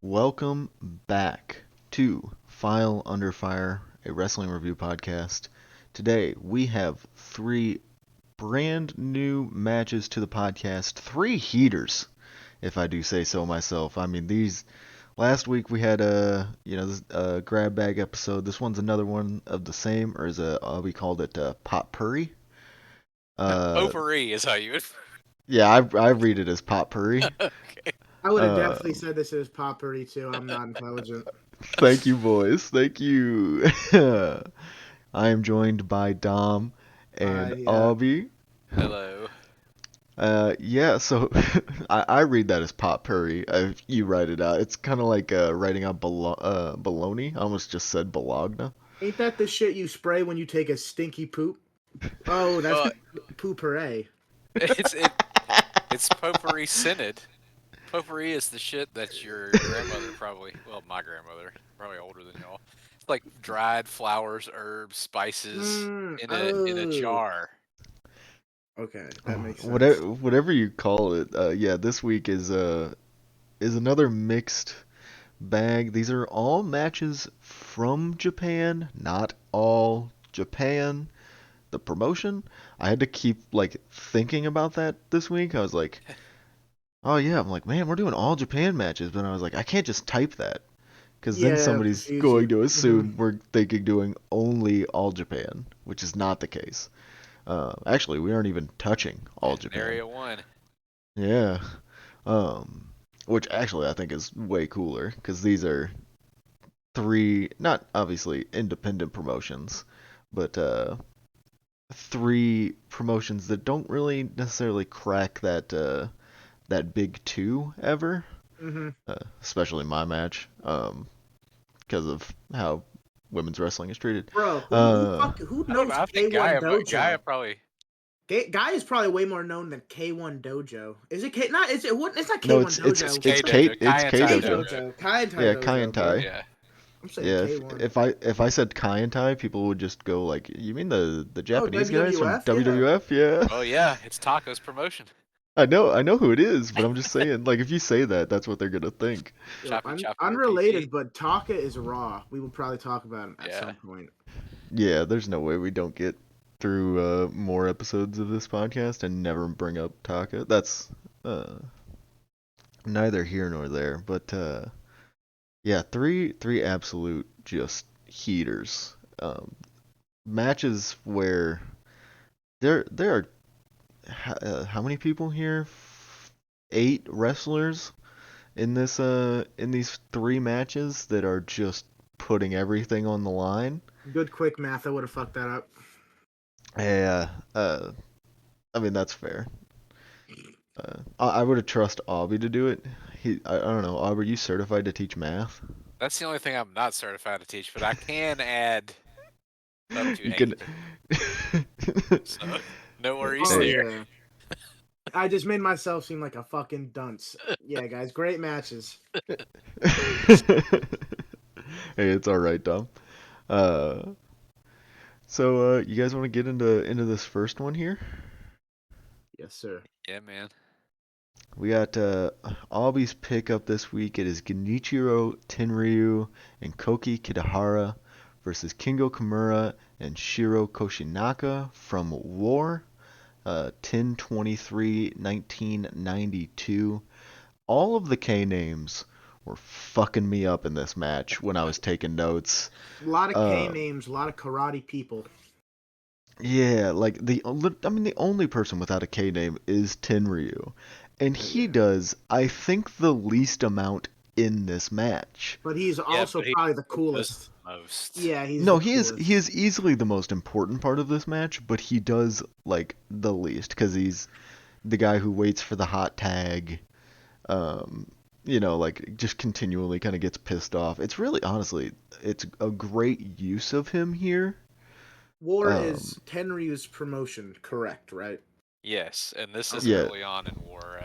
Welcome back to File Under Fire, a wrestling review podcast. Today we have three brand new matches to the podcast, three heaters, if I do say so myself. I mean, these last week we had a grab bag episode. This one's another one of the same, or we called it potpourri. Uh, Potpourri is how you would. yeah, I read it as potpourri. Okay. I would have Uh, definitely said this is potpourri too. I'm not intelligent. Thank you, boys. Thank you. I am joined by Dom and Yeah. Albie. Hello. Yeah, so I read that as potpourri. You write it out. It's kind of like writing out baloney. I almost just said bologna. Ain't that the shit you spray when you take a stinky poop? Oh, that's Well, pooperay. it's potpourri scented. Potpourri is the shit that your grandmother my grandmother, probably older than y'all. It's like dried flowers, herbs, spices in a Oh. jar. Okay, that makes sense. Whatever you call it. Yeah, this week is another mixed bag. These are all matches from Japan, not all Japan. The promotion, I had to keep like thinking about that this week. I was like, oh yeah, I'm like, man, we're doing all Japan matches, but I was like, I can't just type that because then Yeah, somebody's confuse going you. to assume we're thinking doing only all Japan, which is not the case. Actually, we aren't even touching all In Japan. Area 1. Yeah. Um, which actually I think is way cooler because these are three, not obviously independent promotions, but three promotions that don't really necessarily crack that big two ever, Mm-hmm. especially my match, because of how women's wrestling is treated. Bro, Uh, who I don't know. knows I think K1 Gaia Dojo? probably. Guy is probably way more known than K1 Dojo. Is it K? Not is it? What? It's not no, K1 it's it's It's Dojo. it's K What the? Kate, Dojo. it's Kai and K Tai K Dojo. Dojo. Dojo. Kai and Tai Yeah, Kai and Dojo, bro. Tai. Yeah. I'm saying Yeah, K1. if I said Kai and Tai, people would just go like, you mean the Oh, Japanese guys from WWF? Yeah. WWF? Yeah. Oh yeah, it's Taco's promotion. I know who it is, but I'm just saying, like, if you say that, that's what they're gonna think. Yo, Choppy choppy unrelated, OTG. but Taka is Raw. We will probably talk about him at Yeah. some point. Yeah, there's no way we don't get through more episodes of this podcast and never bring up Taka. That's uh, neither here nor there. But yeah, three absolute just heaters. Matches where there are how many people here? Eight wrestlers in these three matches that are just putting everything on the line. Good quick math. I would have fucked that up. Yeah, I mean that's fair. I would have trust Aubrey to do it. I don't know. Aubrey, you certified to teach math? That's the only thing I'm not certified to teach, but I can add up to You can. 8. So no worries Oh Hey, there. yeah. I just made myself seem like a fucking dunce. Yeah, guys, great matches. hey, it's all right, Dom. Uh, so you guys want to get into this first one here? Yes, sir. Yeah, man. We got Aubrey's pickup this week. It is Genichiro Tenryu and Koki Kitahara versus Kingo Kimura and Shiro Koshinaka from War, 10/23/1992. All of the K names were fucking me up in this match when I was taking notes. A lot of K Uh, names, a lot of karate people. yeah, like I mean, the only person without a K name is Tenryu, and he Yeah. does, I think, the least amount in this match. But he's Yeah, also but he probably the does coolest. the most. Yeah, he's No, the coolest. he is easily the most important part of this match, but he does like the least because he's the guy who waits for the hot tag. Um, like just continually kind of gets pissed off. It's really honestly, it's a great use of him here. War Um, is Tenryu's promotion, correct, right? Yes, and this is Okay. yeah, early on in War.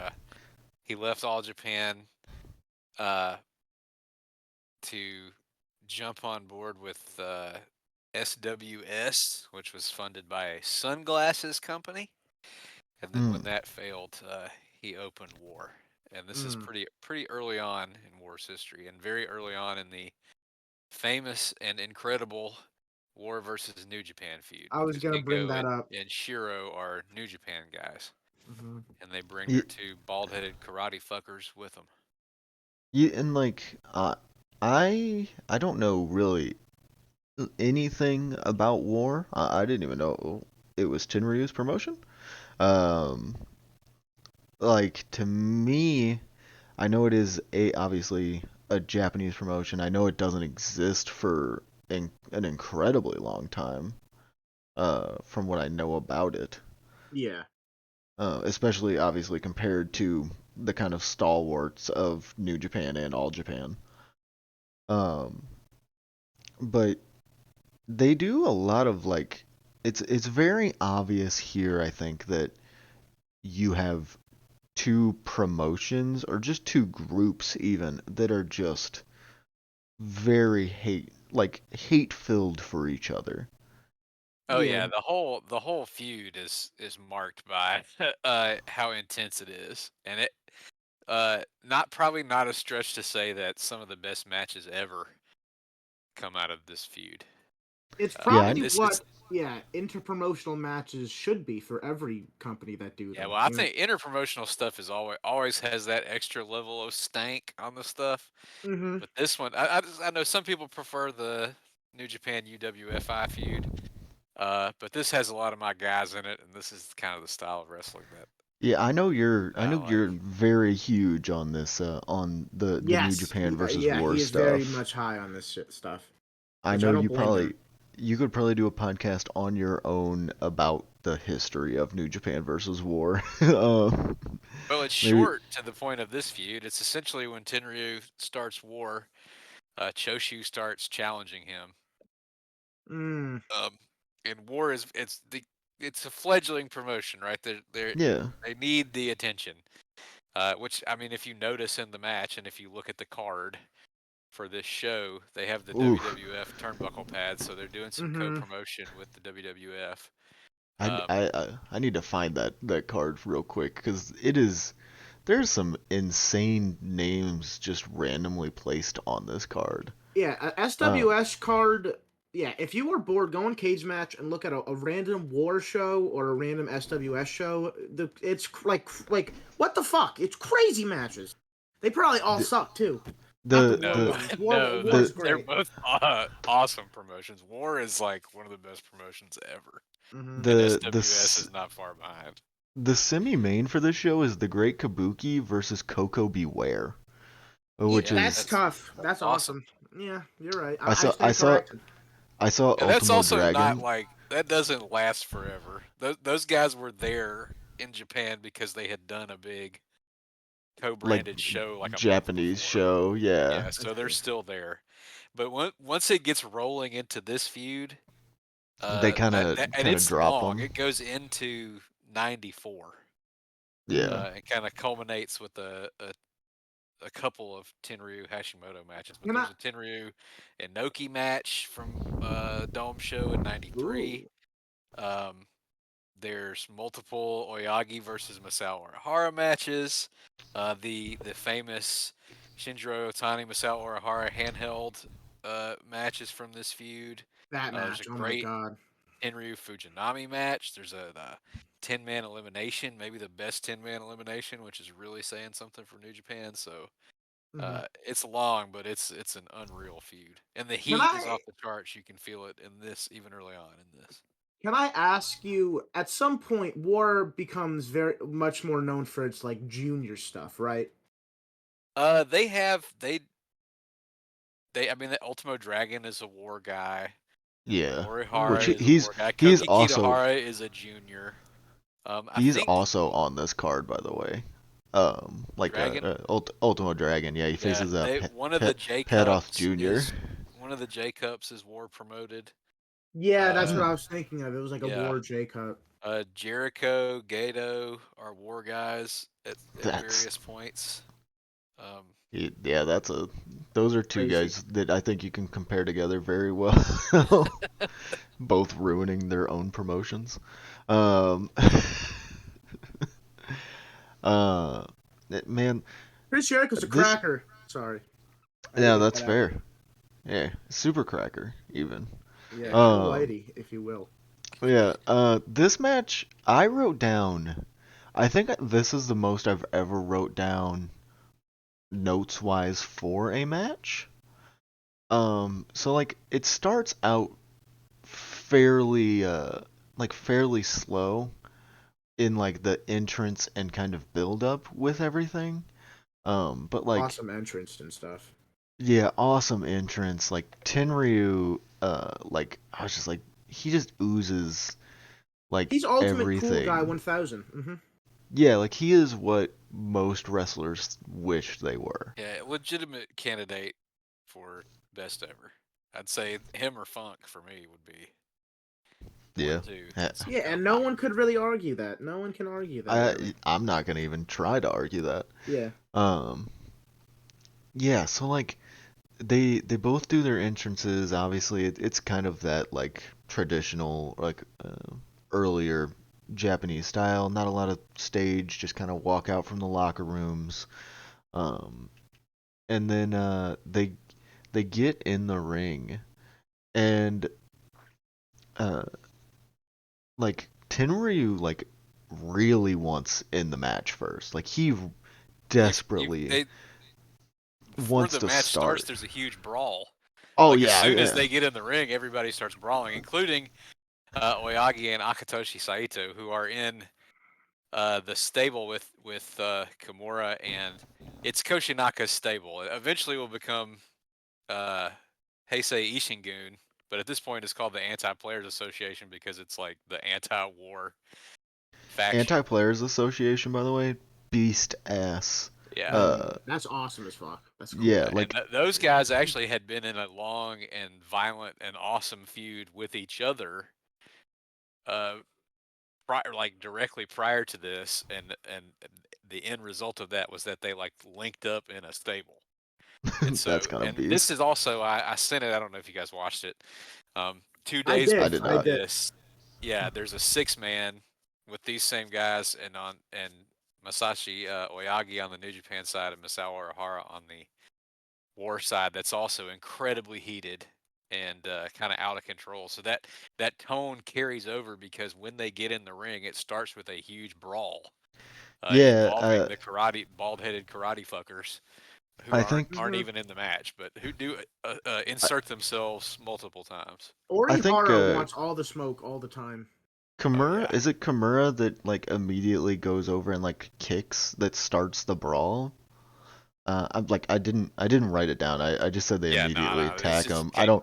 He left All Japan uh, to jump on board with SWS, which was funded by a sunglasses company. And then when mm, that failed, he opened War. and this is Mm. pretty early on in War's history, and very early on in the famous and incredible War versus New Japan feud, I was because gonna bring Gengo that up. and Shiro are New Japan guys, Hmm. and they bring You, their two bald-headed karate fuckers with them. and like I don't know really anything about War. I didn't even know it was Tenryu's promotion. Um, like to me, I know it is a obviously a Japanese promotion. I know it doesn't exist for an incredibly long time. From what I know about it, Yeah. especially obviously compared to the kind of stalwarts of New Japan and All Japan. Um, but they do a lot of like it's very obvious here, I think, that you have two promotions or just two groups even that are just very hate filled for each other. Oh Yeah. yeah, the whole feud is marked by how intense it is, and it not probably not a stretch to say that some of the best matches ever come out of this feud. It's Yeah, And probably this what is interpromotional matches should be for every company that do Yeah, them. well, I You know. think interpromotional stuff is always has that extra level of stank on the stuff. Hmm. But this one, I know some people prefer the New Japan UWFI feud, but this has a lot of my guys in it, and this is kind of the style of wrestling that yeah, I I know you're like. very huge on this on the New Yes. Japan versus Yeah. War He is very stuff. much high on this shit stuff, I which know I don't blame him. you could probably do a podcast on your own about the history of New Japan versus War. Well, it's Maybe short to the point of this feud. It's essentially when Tenryu starts war, Choshu starts challenging him. Mm. Um, and war is it's a fledgling promotion, right? yeah. They need the attention. Which I mean, if you notice in the match, and if you look at the card for this show, they have the Oof. WWF turnbuckle pads, so they're doing some Hmm. co-promotion with the WWF. I, Um, I, I need to find that card real quick because there's some insane names just randomly placed on this card. Yeah. A Uh, SWS card. Yeah. If you were bored, go on Cage Match and look at a random war show or a random SWS show. It's like what the fuck? It's crazy matches. They probably all the suck too. Not the the war no, the ones. no, War's the they're great. both awesome promotions. War is like one of the best promotions ever, Hmm. and the SWS is not far behind. the semi-main for this show is the Great Kabuki versus Coco Beware, which Yeah, Yeah, that's is tough. that's That's awesome. awesome. Yeah, you're right. I I saw I stand saw corrected. I saw Yeah, that's Ultimo also not Dragon. like that doesn't last forever. Those guys were there in Japan because they had done a big Like co-branded show like a month Japanese before. show, yeah. Yeah, That's so they're true. still there. But once it gets rolling into this feud, They and kind of it's drop long. them. It goes into '94, Yeah. Mm. and kind of culminates with a couple of Tenryu Hashimoto matches. But Can I? there's a Tenryu Inoki match from Dome Show in '93. Ooh, Um, There's multiple Oyagi versus Masao Urahara matches. The famous Shinjiro Otani Masao Urahara handheld matches from this feud. that There's a match. Oh my great god. Henryu Fujinami match. There's a 10-man elimination, maybe the best 10-man elimination, which is really saying something for New Japan. So Hmm. it's long, but it's an unreal feud, and the Can heat is I? off the charts. You can feel it in this even early on in this. Can I ask you? At some point, War becomes very much more known for its like junior stuff, right? They have they I mean the Ultimo Dragon is a war guy. Yeah. Which Orihara Hmm. is a war guy. he's Koki also Kitahara is a junior. I he's think also on this card, by the way. Like Dragon. Ultimo Dragon. Yeah, he Yeah, faces they one of the Pet J Pedoff Cups Jr. is one of the J Cups is war promoted. Yeah, that's what Uh, I was thinking of. It was like a yeah. War J Cup. Jericho, Gato are war guys at That's various points. Um, yeah, those are two Crazy. guys that I think you can compare together very well. Both ruining their own promotions. Um, uh, Man, Chris Jericho's a this cracker. Sorry. I had to yeah, get that's that out there. fair. Yeah, super cracker even. Yeah, Yeah. Kill Um, Whitey, if you will. yeah. This match I wrote down. I think this is the most I've ever wrote down notes wise for a match. So like it starts out fairly fairly slow in like the entrance and kind of build up with everything. But like Awesome entrance and stuff. yeah, awesome entrance. Like Tenryu, like I was just like he just oozes like He's Ultimate Cool Guy everything. 1000. Mm-hmm. Yeah, like he is what most wrestlers wish they were. Yeah, legitimate candidate for best ever. I'd say him or Funk for me would be Yeah. 1-2. Ha- That's Yeah, kind and of no my. one could really argue that. No one can argue that, really. I'm not gonna even try to argue that. Yeah. Um, yeah, so like they both do their entrances. Obviously, it's kind of that like traditional like earlier Japanese style. Not a lot of stage. Just kind of walk out from the locker rooms. Um, and then they get in the ring and uh like Tenryu like really wants in the match first. Like he desperately Before wants the to match starts, start. there's a huge brawl. Oh Like as yeah, soon as yeah. they get in the ring, everybody starts brawling, including Oyagi and Akatoshi Saito, who are in the stable with Kimura, and it's Koshinaka's stable. It eventually will become uh, Heisei Ishingun, but at this point it's called the Anti-Players Association because it's like the anti-war faction. Anti-Players Association, by the way, beast ass. Yeah. That's awesome as fuck. That's cool. Yeah, Yeah, and like those guys actually had been in a long and violent and awesome feud with each other, uh, like directly prior to this, and the end result of that was that they like linked up in a stable. And so, that's kind of and this beast. is also I sent it. I don't know if you guys watched it. 2 days I I did did. I before not. did. this, yeah, there's a 6-man with these same guys, and Masashi Oyagi on the New Japan side and Masao Urahara on the war side. That's also incredibly heated and kind of out of control. So that tone carries over because when they get in the ring, it starts with a huge brawl Yeah, involving the bald-headed karate fuckers who I aren't think aren't Hmm. even in the match, but who do insert themselves multiple times. I think Orihara wants all the smoke all the time. Oh Kimura yeah, is it Kimura that like immediately goes over and like kicks that starts the brawl? I'm like I didn't write it down. I just said they yeah. No, immediately no, this attack just him. came.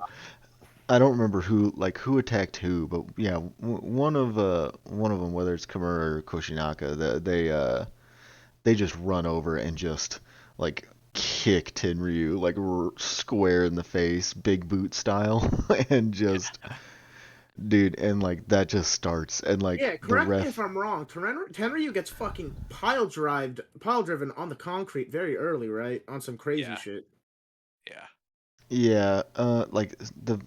I don't remember who attacked who, but yeah, one of them, whether it's Kimura or Koshinaka, they just run over and just like kick Tenryu like square in the face, big boot style, and just Yeah, dude, and like that just starts, and like Yeah, the correct me if ref. I'm wrong. Tenryu gets fucking pile driven on the concrete very early, right? On some crazy yeah, shit. yeah. Yeah, like the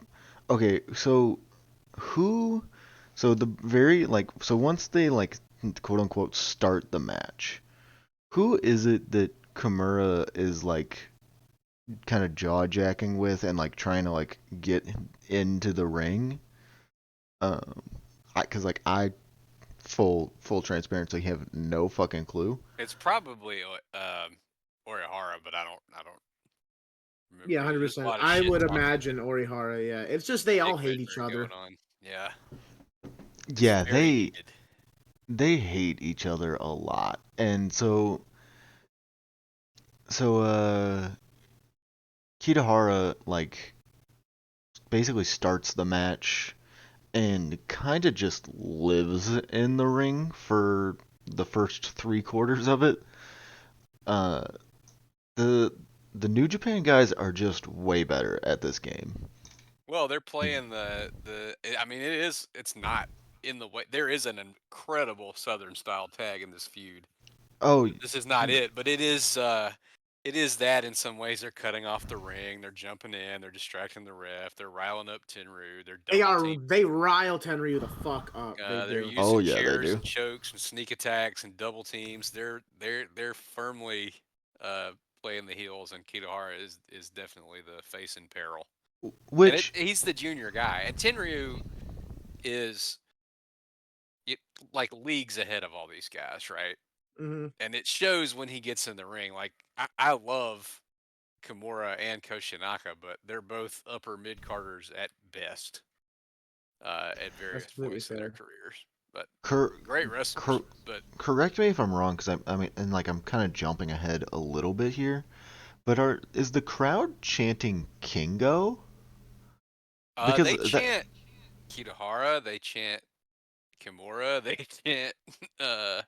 okay, so who, so the very like so once they like quote unquote start the match, who is it that Kimura is like kind of jaw jacking with and like trying to like get into the ring? Um, cause like I full transparency have no fucking clue. It's probably Orihara, but I don't Yeah, remember either. There's a 100%. lot of I shit would talking imagine Orihara, yeah. It's just they dick all hate each measuring other. going on. Yeah, it's Yeah, very heated. they hate each other a lot, and so Kitahara like basically starts the match and kind of just lives in the ring for the first 3 quarters of it. Uh, the the New Japan guys are just way better at this game. Well, they're playing the. I mean, it's not in the way. There is an incredible Southern style tag in this feud. Oh, This is not it, but it is. It is that in some ways they're cutting off the ring, they're jumping in, they're distracting the ref, they're riling up Tenryu, they're double team. They rile Tenryu the fuck up. They They're do. Oh using yeah, they chairs do. and chokes and sneak attacks and double teams. They're firmly playing the heels, and Kitahara is definitely the face in peril. And Which he's the junior guy, and Tenryu is like leagues ahead of all these guys, right? Hmm. And it shows when he gets in the ring. Like I love Kimura and Koshinaka, but they're both upper mid carders at best at That's various completely points in their fair. careers. But cor- great wrestlers. But correct me if I'm wrong, because I mean, and like I'm kind of jumping ahead a little bit here, but is the crowd chanting Kingo? Because they that chant Kitahara, they chant Kimura, they chant uh,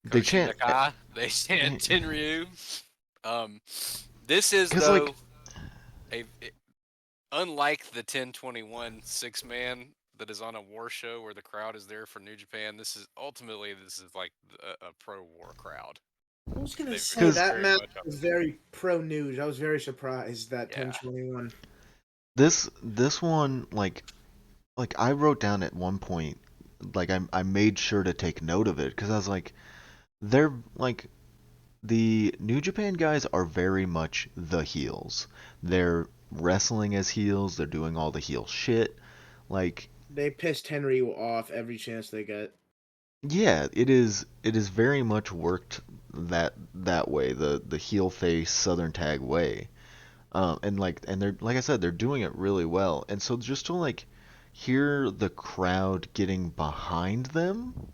they chant, Koshinaka, they chant Tenryu. Um, this is because like though unlike the 1021 6-man that is on a war show where the crowd is there for New Japan. This is like a pro war crowd. I was gonna say because that very match much up was in there. very pro news. I was very surprised that Yeah. 1021. this one like I wrote down at one point, like I made sure to take note of it because I was like, they're like the New Japan guys are very much the heels. They're wrestling as heels. They're doing all the heel shit. Like, They pissed Tenryu off every chance they get. yeah, it is. It is very much worked that way. The heel face Southern tag way. And they're like I said, they're doing it really well. And so just to like hear the crowd getting behind them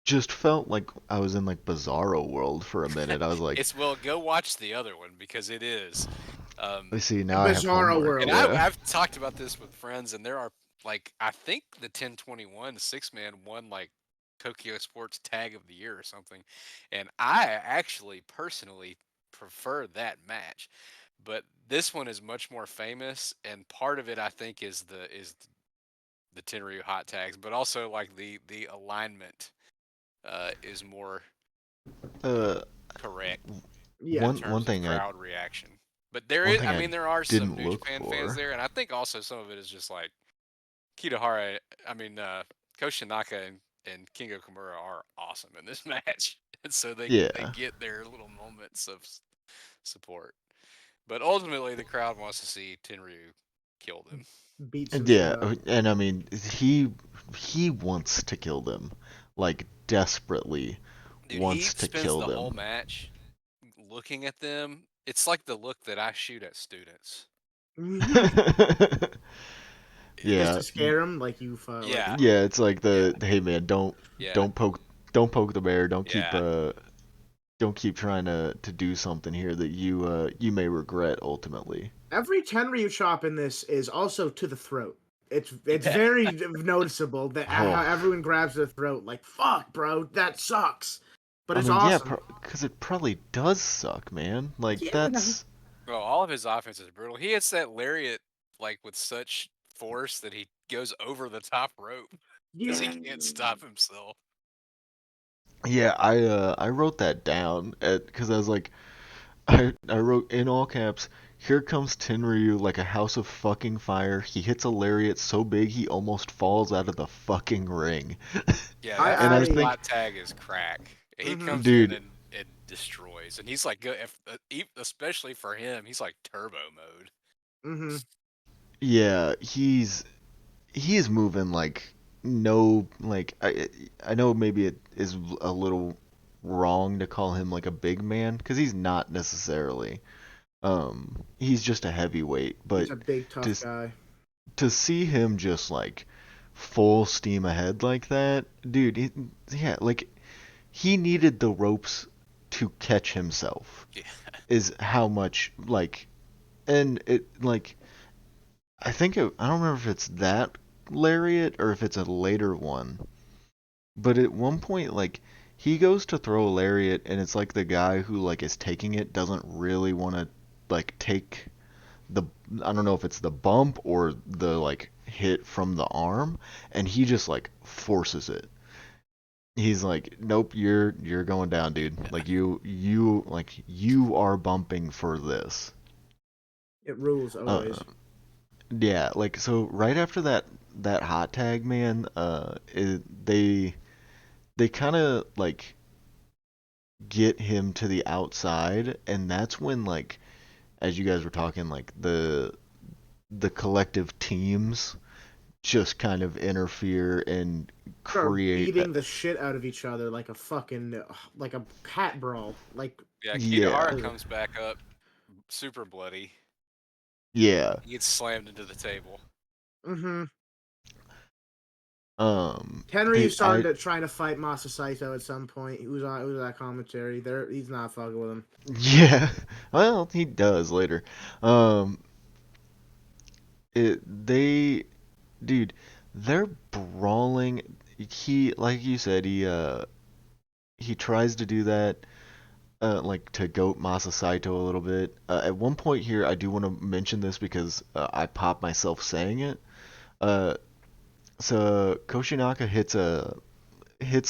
just felt like I was in like Bizarro world for a minute. I was like, Go watch the other one because it is. Um, let's see, The now I have Bizarro homework. world. and Yeah. I've talked about this with friends, and there are like I think the 1021 6-man won like Tokyo Sports Tag of the Year or something, and I actually personally prefer that match. But this one is much more famous, and part of it I think is the Tenryu hot tags, but also like the alignment is more Uh, correct Yeah. in one terms of thing I crowd reaction. But there one is, thing I I mean, there are some didn't New look Japan fans for. there, and I think also some of it is just like Kitahara. I mean, Koshinaka and Kingo Kimura are awesome in this match, and so they Yeah. get their little moments of support. But ultimately, the crowd wants to see Tenryu kill them. Beat some And shit yeah, up. and I mean he wants to kill them, like desperately Dude, he wants to spends kill the whole them. match looking at them. It's like the look that I shoot at students. Just Yeah, to scare him, like you, Yeah, yeah, it's like yeah, hey man, yeah, don't poke don't poke the bear. yeah. Don't keep trying to do something here that you may regret ultimately. every Tenryu chop in this is also to the throat. It's Yeah. very noticeable that how Oh, everyone grabs their throat. Like fuck, bro, that sucks, but I it's mean, yeah, awesome. because it probably does suck, man. Like Yeah, that's Well, all of his offense is brutal. He hits that lariat like with such force that he goes over the top rope because he yeah. can't stop himself. yeah. I wrote that down because I was like, I wrote in all caps, here comes Tenryu like a house of fucking fire. He hits a lariat so big he almost falls out of the fucking ring. Yeah, I, that And I I, was first think, hot tag is crack. He mm-hmm, comes in dude, and destroys, and he's like, especially for him, he's like turbo mode. mm-hmm. yeah, he is moving like no like I know maybe it is a little wrong to call him like a big man because he's not necessarily. He's just a heavyweight, He's but a big to tough guy. to see him just like full steam ahead like that, dude, yeah, like he needed the ropes to catch himself. Yeah, Is how much like and it like I don't remember if it's that lariat or if it's a later one. But at one point, like he goes to throw a lariat, and it's like the guy who like is taking it doesn't really want to like take the I don't know if it's the bump or the like hit from the arm, and he just like forces it. he's like, nope, you're going down, dude. Like you are bumping for this. It rules Uh, always. yeah, like so right after that hot tag, man, they kind of like get him to the outside, and that's when like as you guys were talking, like the collective teams just kind of interfere and Start create beating the shit out of each other like a fucking like a cat brawl. Like Yeah, yeah, Kitahara comes back up, super bloody. yeah. He gets slammed into the table. mm-hmm. Tenryu Dude, started trying to fight Masa Saito at some point. He was on that commentary. He's not fucking with him. yeah. Well, he does later. Um, they, dude, they're brawling. He, like you said, he tries to do that, like to goat Masa Saito a little bit. At one point here, I do want to mention this because I popped myself saying it. Uh, so Koshinaka hits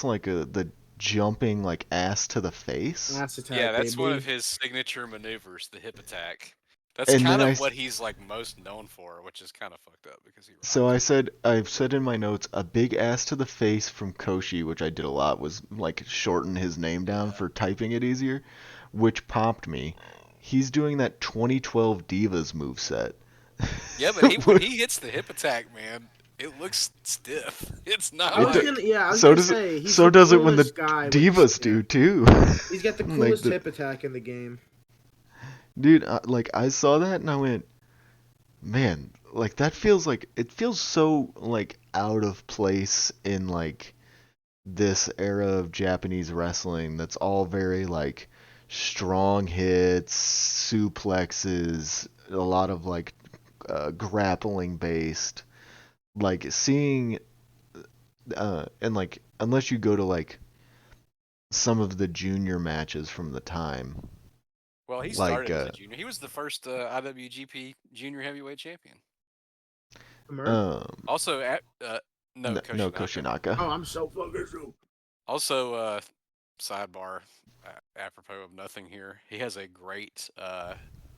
like the jumping like ass to the face, Ass Yeah, attack, that's one baby. of his signature maneuvers, the hip attack. That's and then kind of what he's like most known for, which is kind of fucked up because he so rocks. I've said in my notes a big ass to the face from Koshi, which I did a lot, was like shorten his name down Yeah. for typing it easier, which popped me. He's doing that 2012 Divas moveset. Yeah, but when he hits the hip attack, man, it looks stiff. It's not I was It, like gonna, yeah, I was so gonna does it. say he's So the does it when the coolest guy with Divas yeah. do too. He's got the Like coolest hip attack in the game. dude, like I saw that and I went, man, like that feels like it feels so like out of place in like this era of Japanese wrestling that's all very like strong hits, suplexes, a lot of like grappling based. Like seeing and like unless you go to like some of the junior matches from the time, well, he like started as a junior. He was the first IWGP Junior Heavyweight Champion. um Also, no no Koshinaka. Koshinaka. Oh, I'm so fucking so. Also, sidebar, apropos of nothing here, he has a great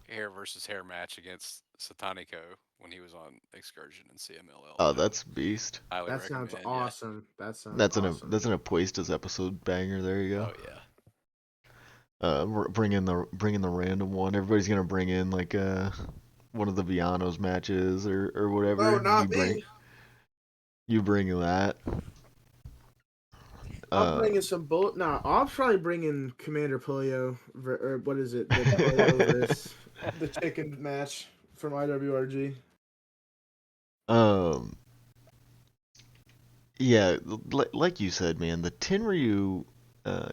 hair versus hair match against Sataniko when he was on Excursion and CMLL. Oh, That I would that's beast. highly That sounds recommend. Yeah. awesome. That sounds awesome. That's an Apuestas episode banger. There you go. Oh yeah. Bring in the random one. Everybody's gonna bring in like one of the Vianos matches or Oh, whatever. not me. You bring that. I'm Uh, bringing some bullet. Nah, I'll probably bring in Commander Polio, or what is it? The Polio versus the chicken match from IWRG. um, yeah, like you said, man, the uh,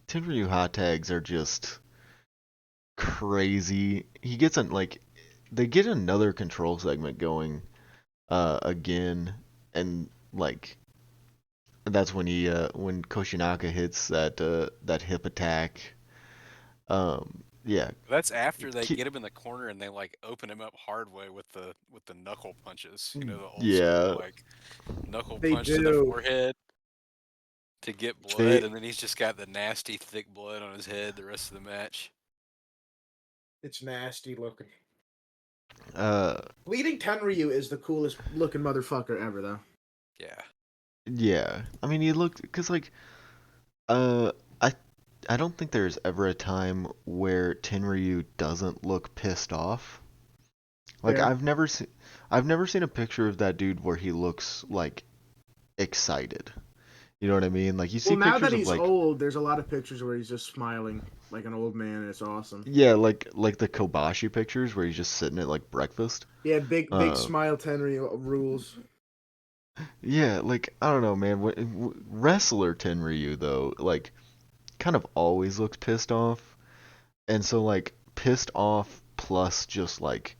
Tenryu hot tags are just crazy. He gets an like they get another control segment going again, and like that's when Koshinaka hits that hip attack. Yeah. That's after they get him in the corner and they like open him up hard way with the knuckle punches. You know, the old school Yeah. like knuckle They punch to the do. forehead to get blood, They and then he's just got the nasty thick blood on his head the rest of the match. It's nasty looking. uh Bleeding Tenryu is the coolest looking motherfucker ever, though. Yeah. yeah. I mean, he looked cuz like uh I I don't think there's ever a time where Tenryu doesn't look pissed off. Like Yeah. I've never seen a picture of that dude where he looks like excited. You know what I mean? Like you see Well, now pictures that of he's like old, there's a lot of pictures where he's just smiling like an old man, and it's awesome. yeah, like the Kobashi pictures where he's just sitting at like breakfast. Yeah, big Uh smile Tenryu rules. yeah, like I don't know, man. Wrestler Tenryu though, like kind of always looks pissed off. And so like pissed off plus just like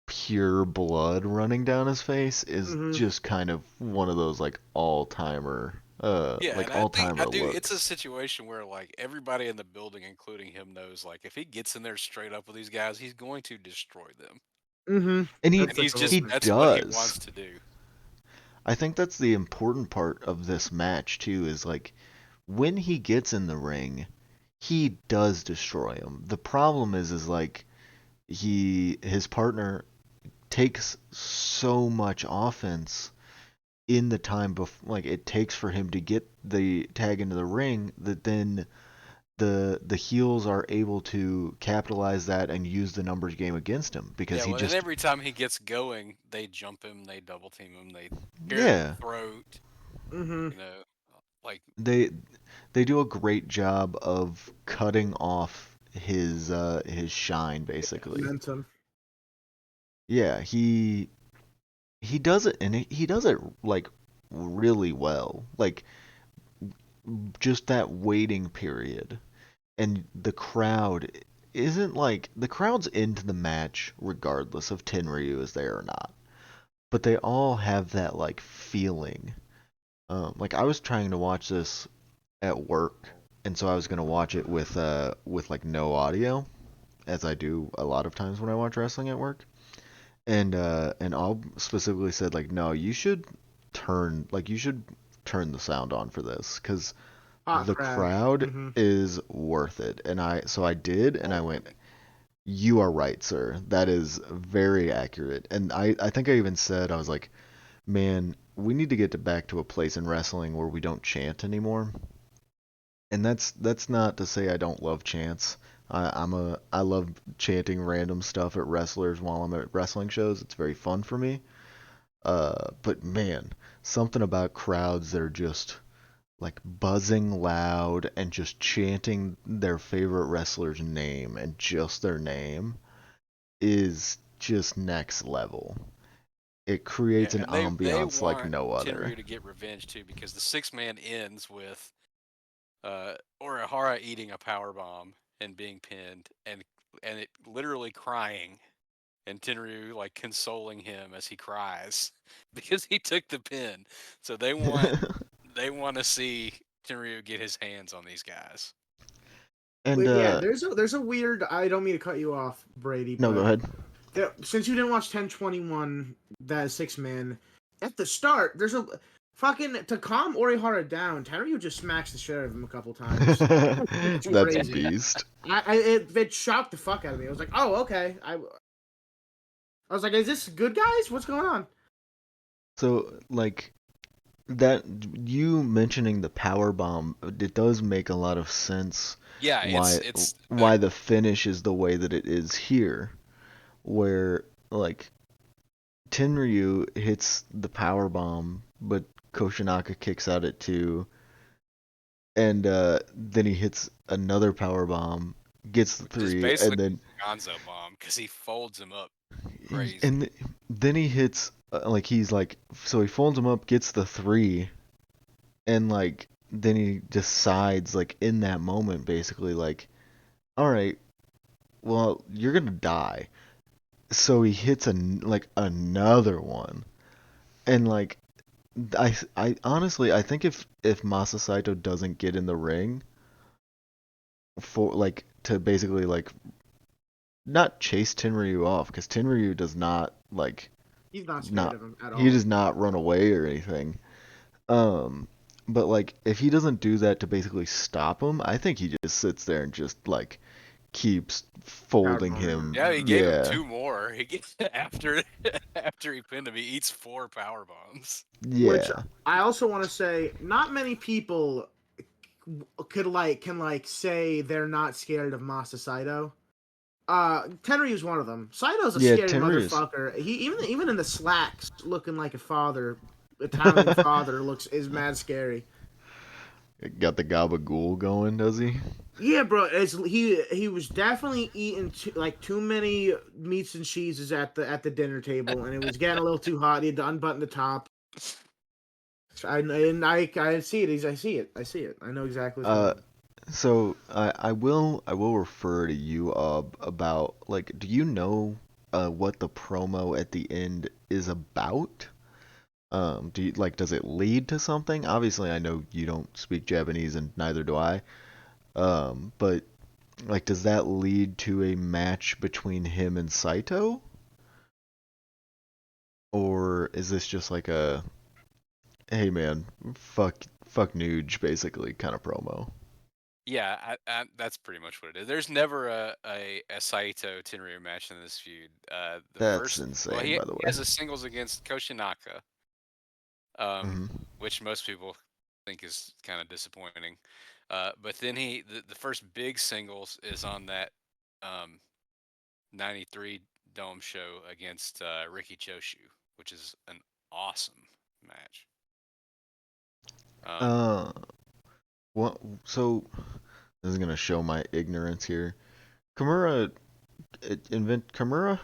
pure blood running down his face is Hmm. just kind of one of those like all-timer Yeah, like and I all-timer do. It's a looks. situation where like everybody in the building, including him, knows like if he gets in there straight up with these guys, he's going to destroy them, Hmm. And and That's like he's the whole just he thing. that's what he does. wants to do. I think that's the important part of this match too, is like when he gets in the ring, he does destroy him. The problem is like his partner takes so much offense in the time like it takes for him to get the tag into the ring, that then the heels are able to capitalize that and use the numbers game against him, because Yeah, he well, and just every time he gets going, they jump him, they double team him, they tear his yeah, throat. Mm-hmm. You know, like they they do a great job of cutting off his shine basically. Momentum. Yeah, he does it, and he does it like really well. Like just that waiting period, and the crowd isn't like the crowd's into the match regardless of Tenryu is there or not. But they all have that like feeling. Like I was trying to watch this at work, and so I was gonna watch it with like no audio, as I do a lot of times when I watch wrestling at work. And I'll specifically said like, no, you should turn the sound on for this, because Hot the crowd. crowd Mm-hmm. is worth it. And I did, and I went, you are right, sir. That is very accurate. And I think I even said, I was like, man, we need to get back to a place in wrestling where we don't chant anymore. And that's not to say I don't love chants. I love chanting random stuff at wrestlers while I'm at wrestling shows. It's very fun for me. But man, something about crowds that are just like buzzing loud and just chanting their favorite wrestler's name and just their name is just next level. It yeah, creates an and they ambiance like want no other. Tenryu to get revenge too, because the 6 man ends with Orihara eating a power bomb and being pinned, and it literally crying, and Tenryu like consoling him as he cries because he took the pin. So they want to see Tenryu get his hands on these guys. And Wait, yeah, there's a weird. I don't mean to cut you off, Brady, no, go but ahead. since you didn't watch 1021, that 6 man, at the start, there's a fucking to calm Orihara down. Tenryu just smacks the shit out of him a couple times. It's That's crazy. beast. It shocked the fuck out of me. I was like, oh okay. I was like, is this good guys? What's going on? So like that, you mentioning the power bomb, it does make a lot of sense Yeah, why it's why the finish is the way that it is here, where like Tenryu hits the power bomb, but Koshinaka kicks out at two, and then he hits another power bomb, gets the which is three, basically and then Gonzo bomb because he folds him up crazy. and then he hits like he's like, so he folds him up, gets the three, and like then he decides like in that moment basically like, all right, well you're gonna die. So he hits like another one, and like I honestly I think if Masa Saito doesn't get in the ring for like to basically like not chase Tenryu off, because Tenryu does not like He's not scared not of him at he all. does not run away or anything. Um, but like if he doesn't do that to basically stop him, I think he just sits there and just like keeps Power folding bomb. him. Yeah, he gave him Yeah, 2 more. He gets after after he pinned him, he eats 4 power bombs. Which yeah, I also want to say, not many people can say they're not scared of Masa Saito. Tenryu's one of them. Saito's a yeah. scary Tenryu's motherfucker. He even in the slacks, looking like a father, Italian father, is mad scary. got the gabagool going, does he? Yeah, bro. He was definitely eating too many meats and cheeses at the dinner table, and it was getting a little too hot. He had to unbutton the top. I see it. I see it. I know exactly what's going Uh, on. so I will refer to you about like, do you know what the promo at the end is about? Do you like, does it lead to something? Obviously, I know you don't speak Japanese and neither do I. But like, does that lead to a match between him and Saito? Or is this just like a hey man, fuck Nuge basically kind of promo. Yeah, that's pretty much what it is. There's never a Saito Tenryu match in this feud. The That's first, well, insane, he by the way. has a singles against Koshinaka, Hmm. which most people think is kind of disappointing. But then the first big singles is on that um, 93 Dome show against Ricky Choshu, which is an awesome match. Uh, what? So this is gonna show my ignorance here. Kimura, invent Kimura?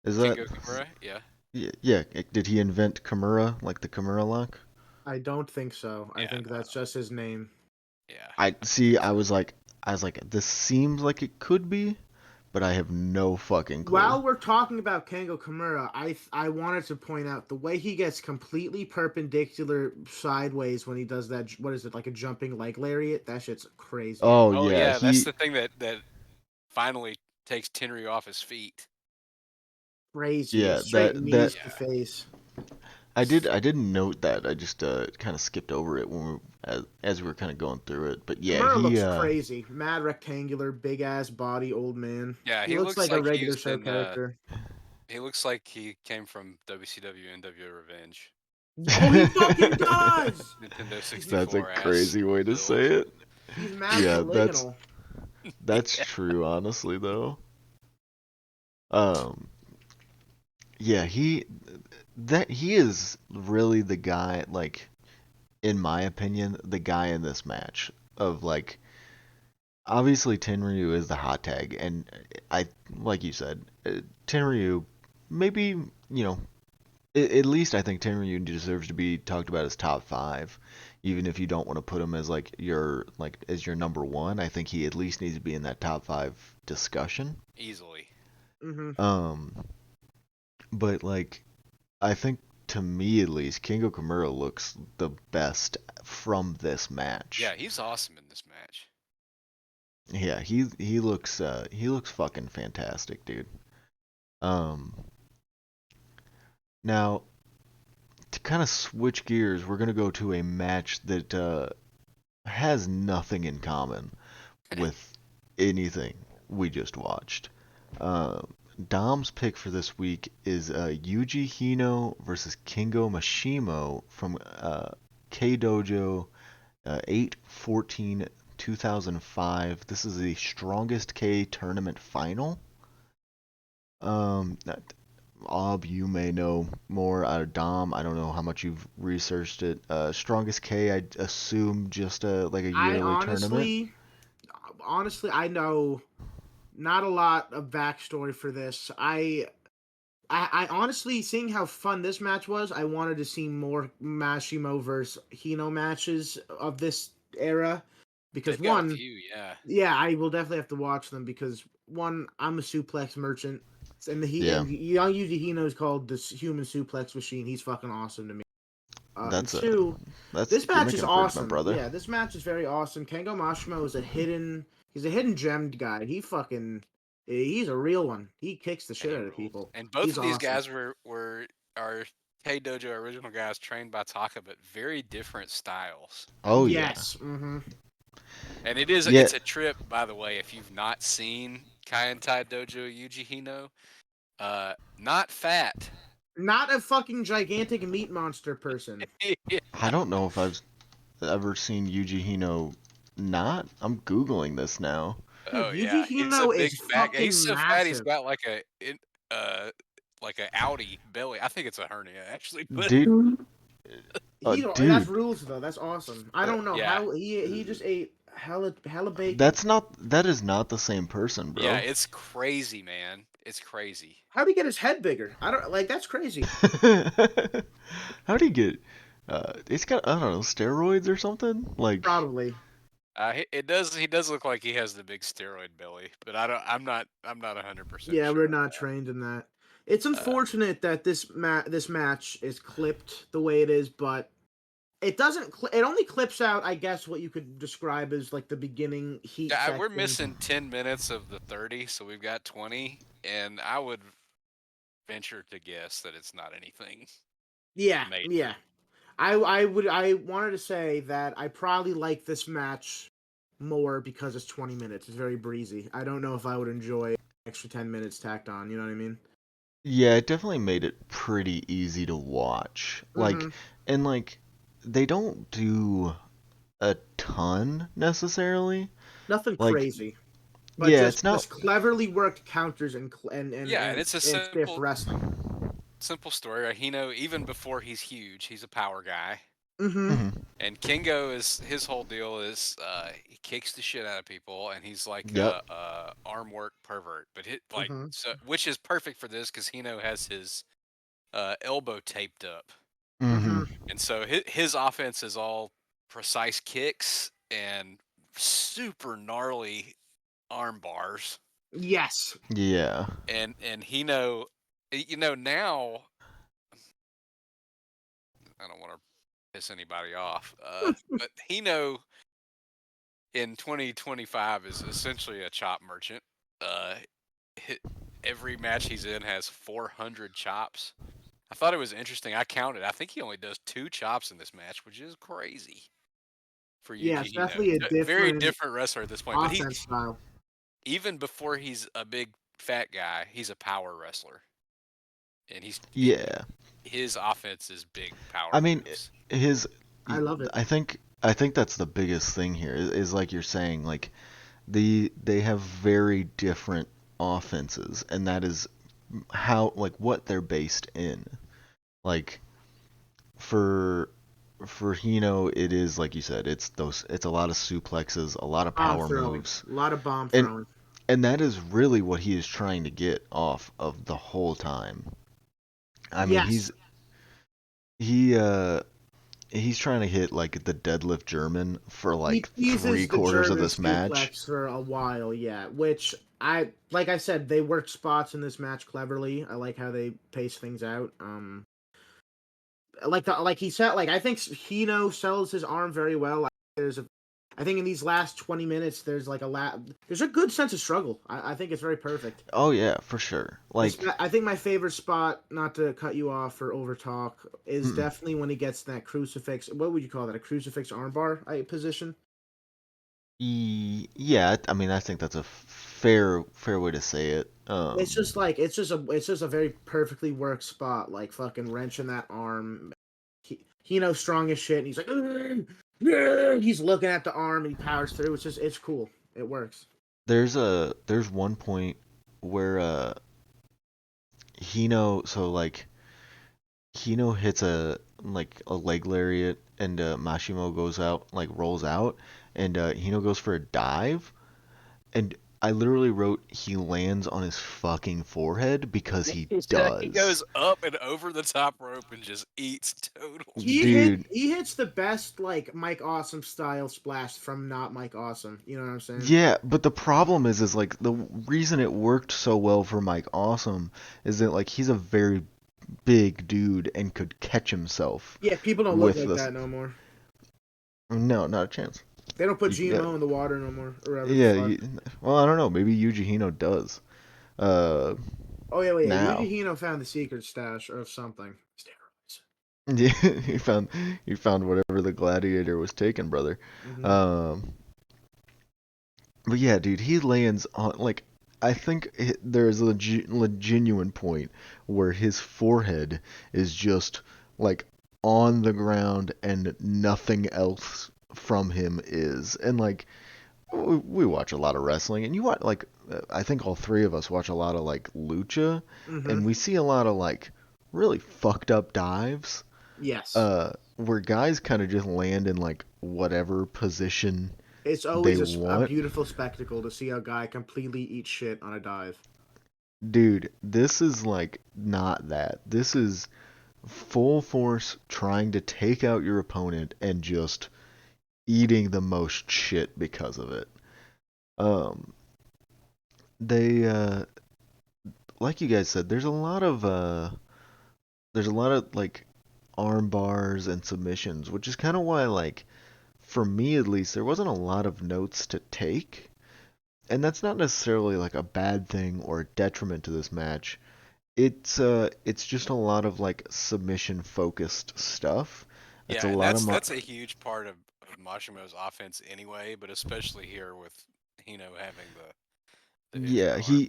Is that? Kingo Kimura, yeah. Yeah, yeah. Did he invent Kimura, like the Kimura lock? I don't think so. I Yeah, think that's just his name. yeah. I don't see. think so. I was like, this seems like it could be, but I have no fucking clue. While we're talking about Kengo Kimura, I wanted to point out the way he gets completely perpendicular sideways when he does that. What is it, like a jumping leg lariat? That shit's crazy. Oh Oh yeah, yeah, that's he. the thing that finally takes Tenryu off his feet. Crazy. Yeah, Straight knees to Yeah. the face. I didn't note that. I just kind of skipped over it when as we were kind of going through it. But yeah, Kimura he looks crazy. Mad rectangular, big ass body, old man. Yeah, He he looks looks like a like regular he's show been character. he looks like he came from WCW NWO Revenge. Oh, he fucking does! Nintendo that's a 64 ass crazy way to build. say it. He's mad Yeah, polygonal. that's Yeah. true, honestly though. Um, yeah, he is really the guy, like in my opinion, the guy in this match of like obviously Tenryu is the hot tag, and I like you said, Tenryu maybe at least I think Tenryu deserves to be talked about as top five, even if you don't want to put him as as your number one. I think he at least needs to be in that top five discussion. Easily. Mm-hmm. Um, but like I think to me at least, Kingo Kimura looks the best from this match. Yeah, he's awesome in this match. Yeah, he looks fucking fantastic, dude. Um, now to kind of switch gears, we're gonna go to a match that has nothing in common with anything we just watched. Uh, Dom's pick for this week is Yuji Hino versus Kingo Mashimo from K-Dojo 8/14/2005. This is the Strongest K tournament final. Um, Ob, you may know more out of Dom. I don't know how much you've researched it. Strongest K, I assume just like a I yearly tournament. honestly, I know not a lot of backstory for this. I honestly, seeing how fun this match was, I wanted to see more Mashimo versus Hino matches of this era because They've got a one, few, yeah. yeah, I will definitely have to watch them because one, I'm a suplex merchant, and Yeah, young Yuji Hino is called the human suplex machine. He's fucking awesome to me. And that's a two, that's this you're match is making a bridge, my awesome. brother. Yeah, this match is very awesome. Kengo Mashimo is he's a hidden gem guy. He's a real one. He kicks the And shit he out of rules. people. And both He's of these awesome. guys are K Dojo original guys trained by Taka, but very different styles. Oh yeah, Yes. Mm-hmm. And yeah. it's a trip, by the way, if you've not seen Kaientai Dojo Yuji Hino. Not fat. Not a fucking gigantic meat monster person. Yeah. I don't know if I've ever seen Yuji Hino not. I'm googling this now. Dude, Oh Yuji yeah, he's a Hino big is fat guy. He's fucking so fat he's massive. got uh like a Audi belly. I think it's a hernia actually, but Dude, That's dude, rules though. That's awesome. I don't know yeah, how he just ate hella bacon. that is not the same person, yeah, bro. it's crazy, man. It's crazy. How'd he get his head bigger? I don't like that's crazy. How'd he get? It's got I don't know steroids or something. Like Probably. He does look like he has the big steroid belly, but I'm not 100% Yeah, sure we're on not trained in that. It's unfortunate that this match is clipped the way it is, but it doesn't. It only clips out, I guess, what you could describe as like the beginning heat yeah, we're section. missing 10 minutes of the 30, so we've got 20, and I would venture to guess that it's not anything. Yeah, Made. yeah. I wanted to say that I probably like this match more because it's 20 minutes. It's very breezy. I don't know if I would enjoy extra 10 minutes tacked on. You know what I mean? Yeah, it definitely made it pretty easy to watch. Mm-hmm. And they don't do a ton necessarily. Nothing Like, crazy, but yeah, just it's not. just cleverly worked counters Yeah, and it's a and stiff simple wrestling. story. Right? Hino, even before he's huge, he's a power guy. Mm-hmm. Mhm. And Kingo is his whole deal is he kicks the shit out of people, and he's like Yep. a arm work pervert. But Mm-hmm. so, which is perfect for this because Hino has his elbow taped up, Mm-hmm. Mhm. and so his offense is all precise kicks and super gnarly arm bars. Yes. Yeah. And Hino, now I don't want to piss anybody off, but Hino in 2025 is essentially a chop merchant. Uh, every match he's in has 400 chops. I thought it was interesting. I counted. I think he only does 2 chops in this match, which is crazy for Yeah, it's Yuji Hino. definitely a Very different different wrestler at this point. But offense style. even before he's a big fat guy, he's a power wrestler, and Yeah. his offense is big power I mean, moves. his. I love it. I think that's the biggest thing here is like you're saying, like they have very different offenses, and that is how like what they're based in. Like for for Hino, it is like you said, it's a lot of suplexes, a lot of Bomb power throwing. moves, A lot of bomb and throwing. and that is really what he is trying to get off of the whole time. I mean, Yes. he uh he's trying to hit like the deadlift German for He like three teases the quarters of German this match. suplex for a while, yeah. Which like I said, they worked spots in this match cleverly. I like how they pace things out. Like he said, like I think Hino sells his arm very well. I think in these last 20 minutes, there's a good sense of struggle. I think it's very perfect. Oh yeah, for sure. I think my favorite spot, not to cut you off or overtalk, is Mm-mm. definitely when he gets that crucifix. What would you call that? A crucifix armbar position? Yeah, I mean, I think that's a fair way to say it. It's just a very perfectly worked spot, like fucking wrenching that arm. He knows strong as shit, and he's like, "Ugh, ugh." He's looking at the arm and he powers through. It's cool. It works. There's one point where Hino hits a leg lariat, and Mashimo goes out, like rolls out, and Hino goes for a dive, and I literally wrote he lands on his fucking forehead because he He does. goes up and over the top rope and just eats total shit. Dude, He hits the best like Mike Awesome style splash from not Mike Awesome. You know what I'm saying? yeah, but the problem is like the reason it worked so well for Mike Awesome is that like he's a very big dude and could catch himself Yeah, people don't look with like this. that no more. No, not a chance. They don't put Yeah, GMO in the water no more, or whatever the yeah. fuck. Well, I don't know. Maybe Yuji Hino does. Uh, Oh yeah, yeah. Yuji now. Hino found the secret stash of something. Steroids. Yeah, he found whatever the gladiator was taking, brother. Mm-hmm. Um, but yeah, dude, he lands on like I think there is a genuine point where his forehead is just like on the ground and nothing else from him is. And like we watch a lot of wrestling, and you watch like I think all three of us watch a lot of like lucha, Mm-hmm. and we see a lot of like really fucked up dives Yes. where guys kind of just land in like whatever position It's they always a want. beautiful spectacle to see a guy completely eat shit on a dive. Dude, this is like not that. This is full force trying to take out your opponent and just eating the most shit because of it. Um, they like you guys said, there's a lot of like arm bars and submissions, which is kind of why like for me at least there wasn't a lot of notes to take. And that's not necessarily like a bad thing or a detriment to this match. it's just a lot of like submission focused stuff. It's Yeah, a and lot of that's a huge part of Mashimo's offense anyway, but especially here with Hino having the injured yeah, arm.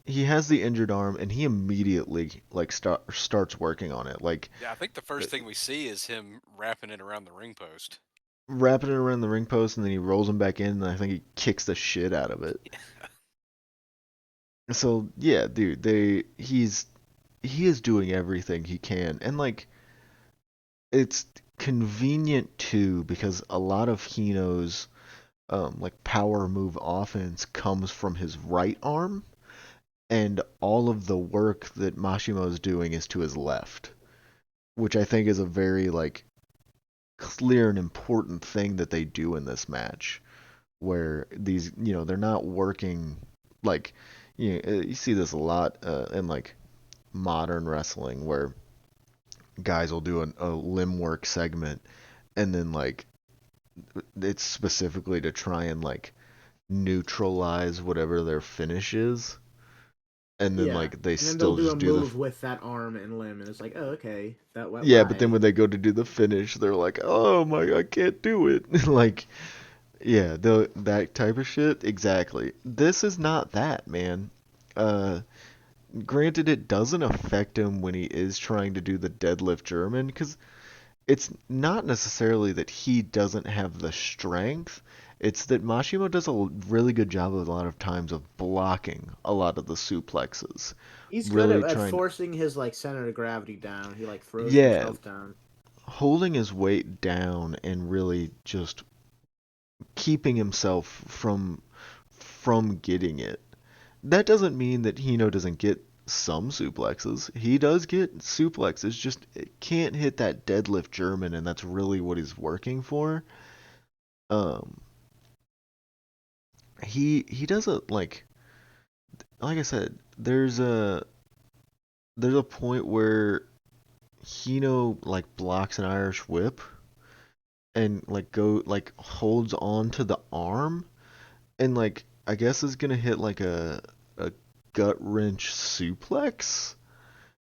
he has the injured arm and he immediately like starts working on it. Like Yeah, I think the uh, first thing we see is him wrapping it around the ring post. wrapping it around the ring post and then he rolls him back in and I think he kicks the shit out of it. So yeah, dude, he is doing everything he can and like it's convenient too because a lot of Hino's like power move offense comes from his right arm, and all of the work that Mashimo is doing is to his left, which I think is a very like clear and important thing that they do in this match, where these they're not working like you see this a lot in like modern wrestling where guys will do a limb work segment and then like it's specifically to try and like neutralize whatever their finish is, and then Yeah, like they and then they'll still do a just do the move with that arm and limb, and it's like, oh, okay, that yeah. But then why? when they go to do the finish, they're like, oh my, I can't do it. Like yeah, that type of shit. Exactly. This is not that, man. Uh, Granted, it doesn't affect him when he is trying to do the deadlift German, because it's not necessarily that he doesn't have the strength. It's that Mashimo does a really good job a lot of times of blocking a lot of the suplexes. He's good Really at trying to, forcing his like center of gravity down. He like throws yeah, himself down. holding his weight down and really just keeping himself from getting it. That doesn't mean that Hino doesn't get some suplexes. He does get suplexes, just it can't hit that deadlift German, and that's really what he's working for. Um, he doesn't like I said, there's a point where Hino like blocks an Irish whip and like go like holds on to the arm and like I guess is gonna hit like a gut wrench suplex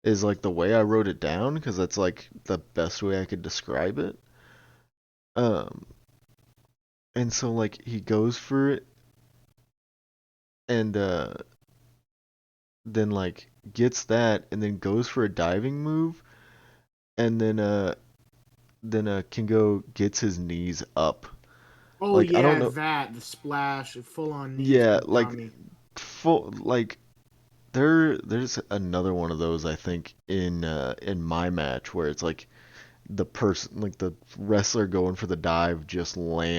is like the way I wrote it down because that's like the best way I could describe it. Um, and so like he goes for it and then like gets that and then goes for a diving move and then Kingo gets his knees up. Oh Like I don't yeah, know. that the splash, full on knees to Yeah, the like dummy. full like there's another one of those I think in my match where it's like the person like the wrestler going for the dive just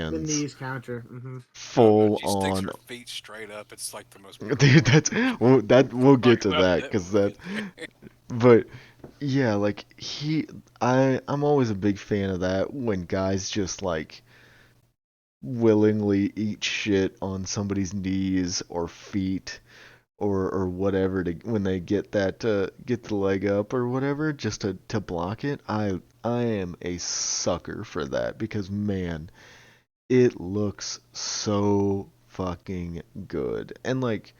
The lands knees counter. Hmm. Oh no, full she sticks on. her feet straight up. It's like the most Dude, brutal that's animation. that we'll Talk get to about that that because movie. that but yeah like I'm always a big fan of that when guys just like willingly eat shit on somebody's knees or feet or whatever to when they get that get the leg up or whatever just to block it. I am a sucker for that because man, it looks so fucking good. And like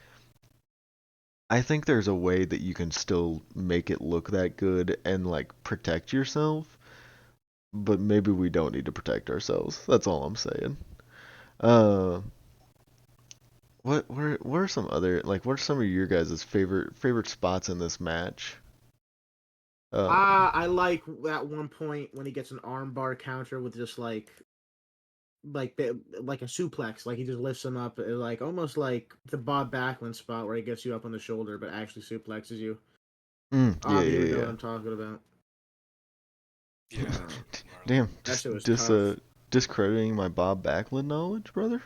I think there's a way that you can still make it look that good and like protect yourself, but maybe we don't need to protect ourselves. That's all I'm saying. Uh what are some other like what are some of your guys' favorite spots in this match? Um I like that one point when he gets an armbar counter with just like a suplex, like he just lifts him up, like almost like the Bob Backlund spot where he gets you up on the shoulder but actually suplexes you. yeah, You yeah, would know what yeah. I'm talking about. Yeah, Uh, gnarly. Damn, that shit was just tough. discrediting my Bob Backlund knowledge, brother?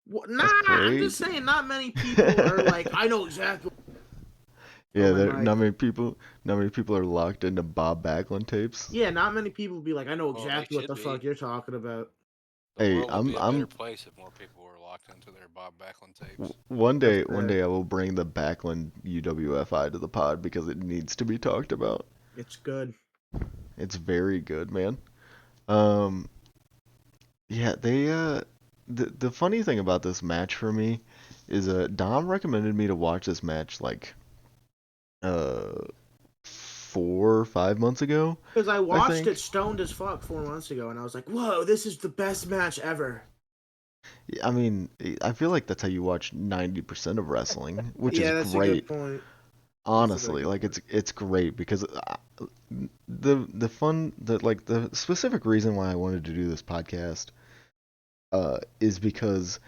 Nah, That's I'm just crazy. saying, not many people are like, I know exactly. Oh Yeah, my there mic. not many people are locked into Bob Backlund tapes. Yeah, not many people be like, I know Well, they exactly what should the fuck be. you're talking about. The Hey, world would be a better place if more people were locked into their Bob Backlund tapes. That's one fair. day I will bring the Backlund UWFI to the pod because it needs to be talked about. It's good. It's very good, man. Um, yeah, the funny thing about this match for me is Dom recommended me to watch this match like uh 4 or 5 months ago, Because I I watched think. it stoned as fuck 4 months ago, and I was like, "Whoa, this is the best match ever." I mean, I feel like that's how you watch 90% of wrestling, which is Yeah, that's a good great. point. That's a very Honestly, good like point. it's great because the specific reason why I wanted to do this podcast is because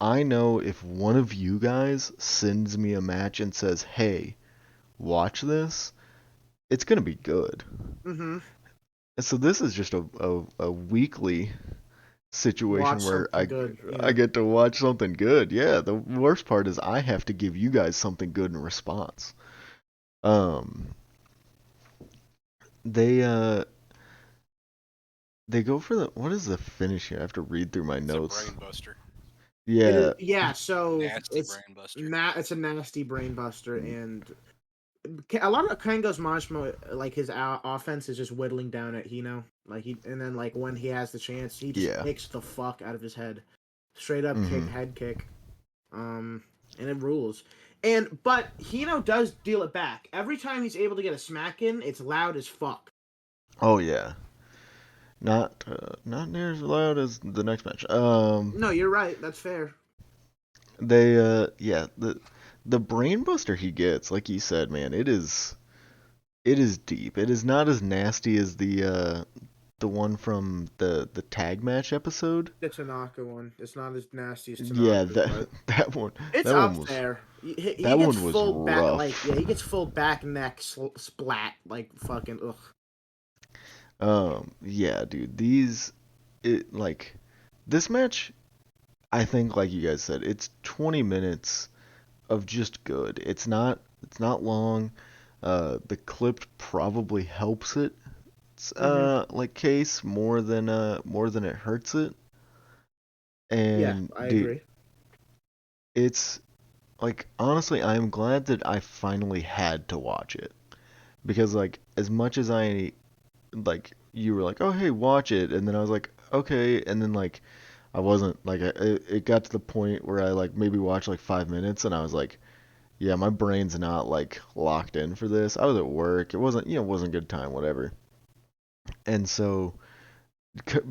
I know if one of you guys sends me a match and says, "Hey, watch this," it's gonna be good. Mm-hmm. And so this is just a weekly situation Watch where something good. I Yeah. get to watch something good. Yeah, the worst part is I have to give you guys something good in response. Um, they they go for the what is the finish here? I have to read through my It's a notes. brain buster. It is. Yeah, Yeah. So Nasty brain buster. it's a nasty brain buster, and a lot of Kango's Majima, like his offense is just whittling down at Hino. And then like when he has the chance, he just yeah. kicks the fuck out of his head, straight up kick, Mhm. head kick, and it rules. But Hino does deal it back every time he's able to get a smack in. It's loud as fuck. Oh yeah. Not near as loud as the next match. No, you're right. That's fair. They yeah, the brainbuster he gets, like you said, man, it is deep. It is not as nasty as the one from the tag match episode. The Tanaka one. It's not as nasty as Yeah, Tanaka's, that but that one it's that one up was there. He that gets one was full back, like rough. yeah, he gets full back neck splat, like fucking ugh. Yeah, dude, these it like this match, I think like you guys said, it's 20 minutes of just good. It's not long. The clip probably helps it. It's Hmm. like case more than it hurts it. Yeah, And I dude, agree. it's like honestly, I'm glad that I finally had to watch it because like as much as I like you were like, "Oh, hey, watch it." And then I was like, "Okay." And then like I wasn't like it got to the point where I like maybe watched like 5 minutes and I was like, "Yeah, my brain's not like locked in for this." I was at work. It wasn't, it wasn't a good time, whatever. And so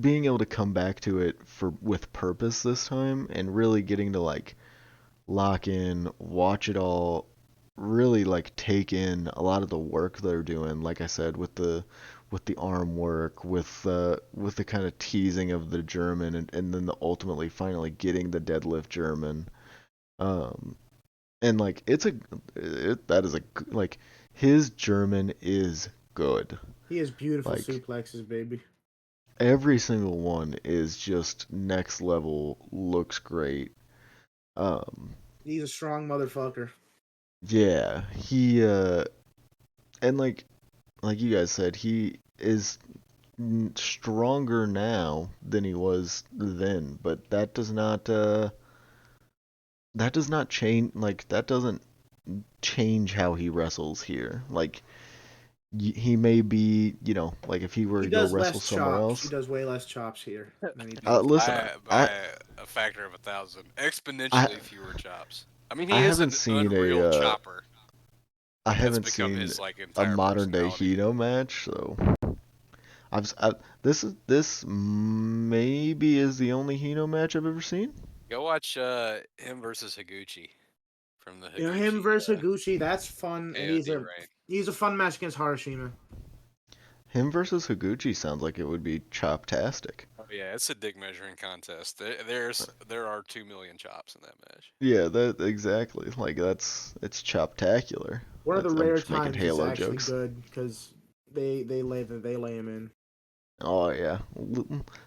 being able to come back to it for with purpose this time and really getting to like lock in, watch it all, really like take in a lot of the work they're doing. Like I said, with the arm work, with the kind of teasing of the German, and then ultimately finally getting the deadlift German. Um, and like that is like his German is good. He has beautiful Like suplexes, baby. every single one is just next level, looks great. Um, He's a strong motherfucker. yeah, he and like you guys said, he is stronger now than he was then, but that does not change like that doesn't change how he wrestles here. Like he may be, like if he were He to go does wrestle less somewhere chops. He else. does way less chops here than he does. Listen, By a factor of 1,000, I exponentially fewer chops. I mean, I he is haven't an seen unreal chopper. I That's haven't become seen his like a entire modern day personality. Hito match, so this maybe is the only Hino match I've ever seen. Go watch him versus Higuchi from the You know, him Higuchi versus Higuchi, that's fun. KOD reign. He's a fun match against Harashima. Him versus Higuchi sounds like it would be chop-tastic. Oh yeah, it's a dick measuring contest. There are 2 million chops in that match. Yeah, that exactly. Like it's chop-tacular. One of the I'm rare just making times it's Halo actually jokes. good because they lay him in. Oh yeah,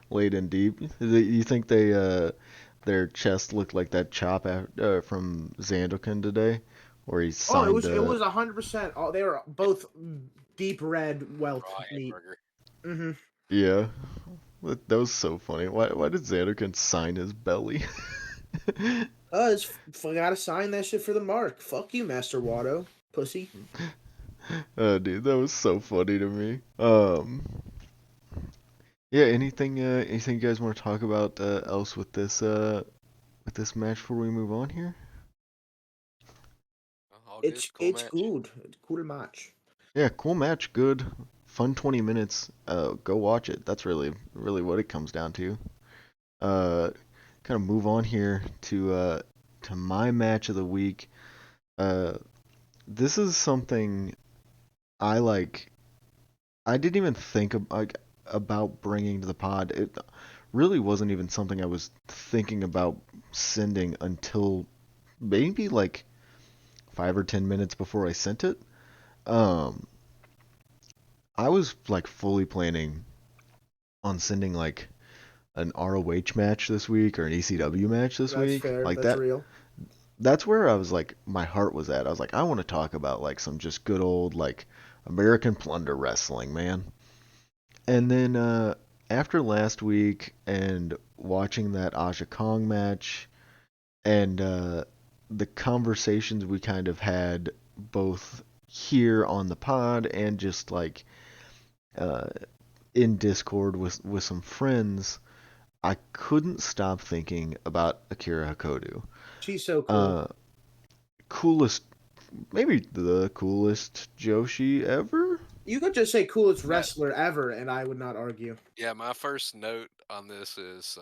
laid in deep. You think their chest looked like that chop from Zandokan today, where he Oh, signed it was 100%. Oh, they were both deep red welt Raw meat. hamburger. Mm-hmm. yeah. That was so funny. Why did Zandokan sign his belly? Gotta sign that shit for the mark. Fuck you, Master Watto, pussy. Oh, dude, that was so funny to me. Yeah. Anything you guys want to talk about else with this match before we move on here? All good. Cool It's match. good. It's cool match. Yeah, cool match, good, fun 20 minutes. Go watch it. That's really what it comes down to. Uh, kind of move on here to my match of the week. Uh, this is something I like. I didn't even think about bringing to the pod. It really wasn't even something I was thinking about sending until maybe like 5 or 10 minutes before I sent it. Um, I was like fully planning on sending like an ROH match this week or an ECW match this That's week. fair. Like That's that. real. That's where I was like, my heart was at. I was like, I want to talk about like some just good old like American Plunder wrestling, man. And then after last week and watching that Aja Kong match and the conversations we kind of had both here on the pod and just like uh, in Discord with some friends, I couldn't stop thinking about Akira Hakodu. She's so cool. Uh, coolest, maybe the coolest Joshi ever. You could just say coolest Yeah. wrestler ever, and I would not argue. Yeah, my first note on this is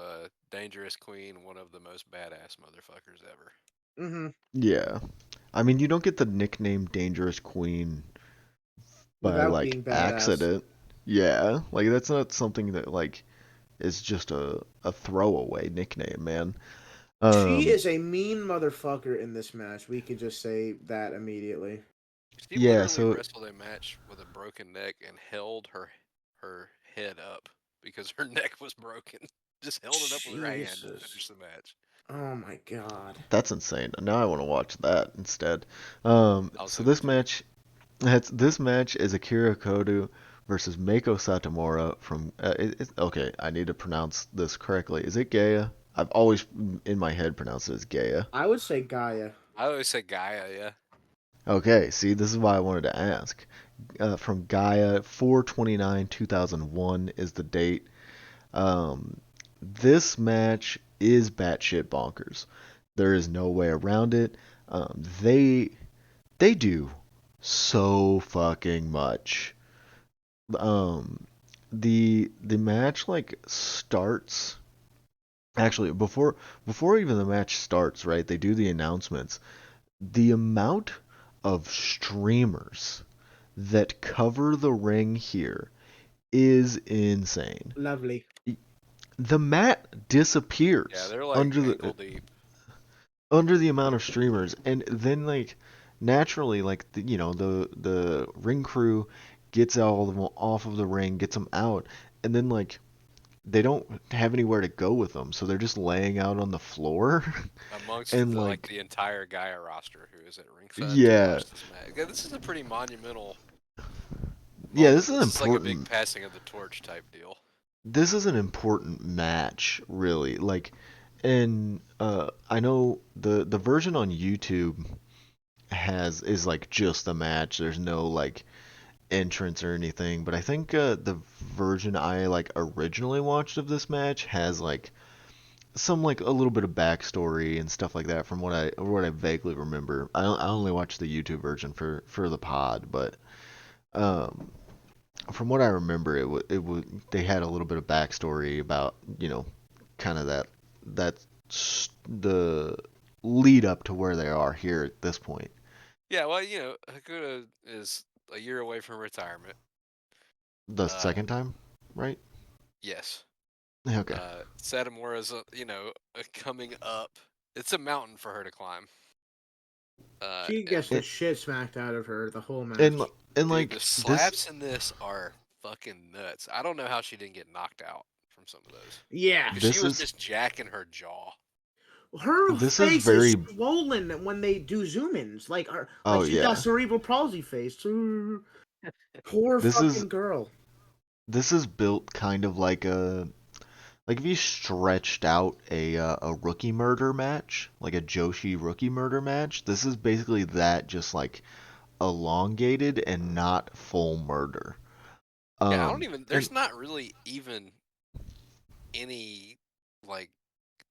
Dangerous Queen, one of the most badass motherfuckers ever. Mm-hmm. Yeah, I mean you don't get the nickname Dangerous Queen by Without like being badass. accident. Yeah, like that's not something that like is just a throwaway nickname, man. She Um, is a mean motherfucker in this match. We could just say that immediately. She yeah, literally so wrestled a match with a broken neck and held her head up because her neck was broken. Just held it up with her hand to Jesus. finish the match. Oh my god. that's insane. Now I want to watch that instead. I'll So send it this to you. match, this match is Akira Kodu versus Meiko Satomura from. Okay, I need to pronounce this correctly. Is it GAEA? I've always in my head pronounced it as GAEA. I would say Gaia. I always say GAEA, yeah. Okay, see, this is why I wanted to ask. From GAEA, 4/29, 2001 is the date. Um, this match is batshit bonkers. There is no way around it. They do so fucking much. Um, the match like starts. Actually, before even the match starts, right? They do the announcements. The amount of streamers that cover the ring here is insane. Lovely. The mat Yeah, disappears they're like ankle deep. under the amount of streamers, and then like naturally like the ring crew gets all of them off of the ring, gets them out, and then like they don't have anywhere to go with them, so they're just laying out on the floor, Amongst and like like the entire Gaia roster who is at ringside to yeah, watch this match. Yeah, this is a pretty monumental yeah, this moment. is an This is like a big important passing of the torch type deal. this is an important match, really. Like, and I know the version on YouTube is like just the match. There's no like entrance or anything. But I think the version I like originally watched of this match has like some like a little bit of backstory and stuff like that from what I vaguely remember. I only watched the YouTube version for the pod, but um from what I remember, they had a little bit of backstory about kind of the lead up to where they are here at this point. Yeah, well, Hakuda is a year away from retirement. The Uh, second time, right? yes. Okay. Satomura's, coming up. It's a mountain for her to climb. She And gets the And shit smacked out of her the whole and, match. and dude, the like this, slaps in this are fucking nuts. I don't know how she didn't get knocked out from some of those. Yeah. Because she this was is just jacking her jaw. Her this is face is very. swollen when they do zoom-ins. Oh Like she's got yeah. cerebral palsy face. Poor This is fucking girl. this is built kind of like if you stretched out a rookie murder match, like a Joshi rookie murder match. This is basically that, just like elongated and not full murder. Yeah, I don't even. And There's not really even any like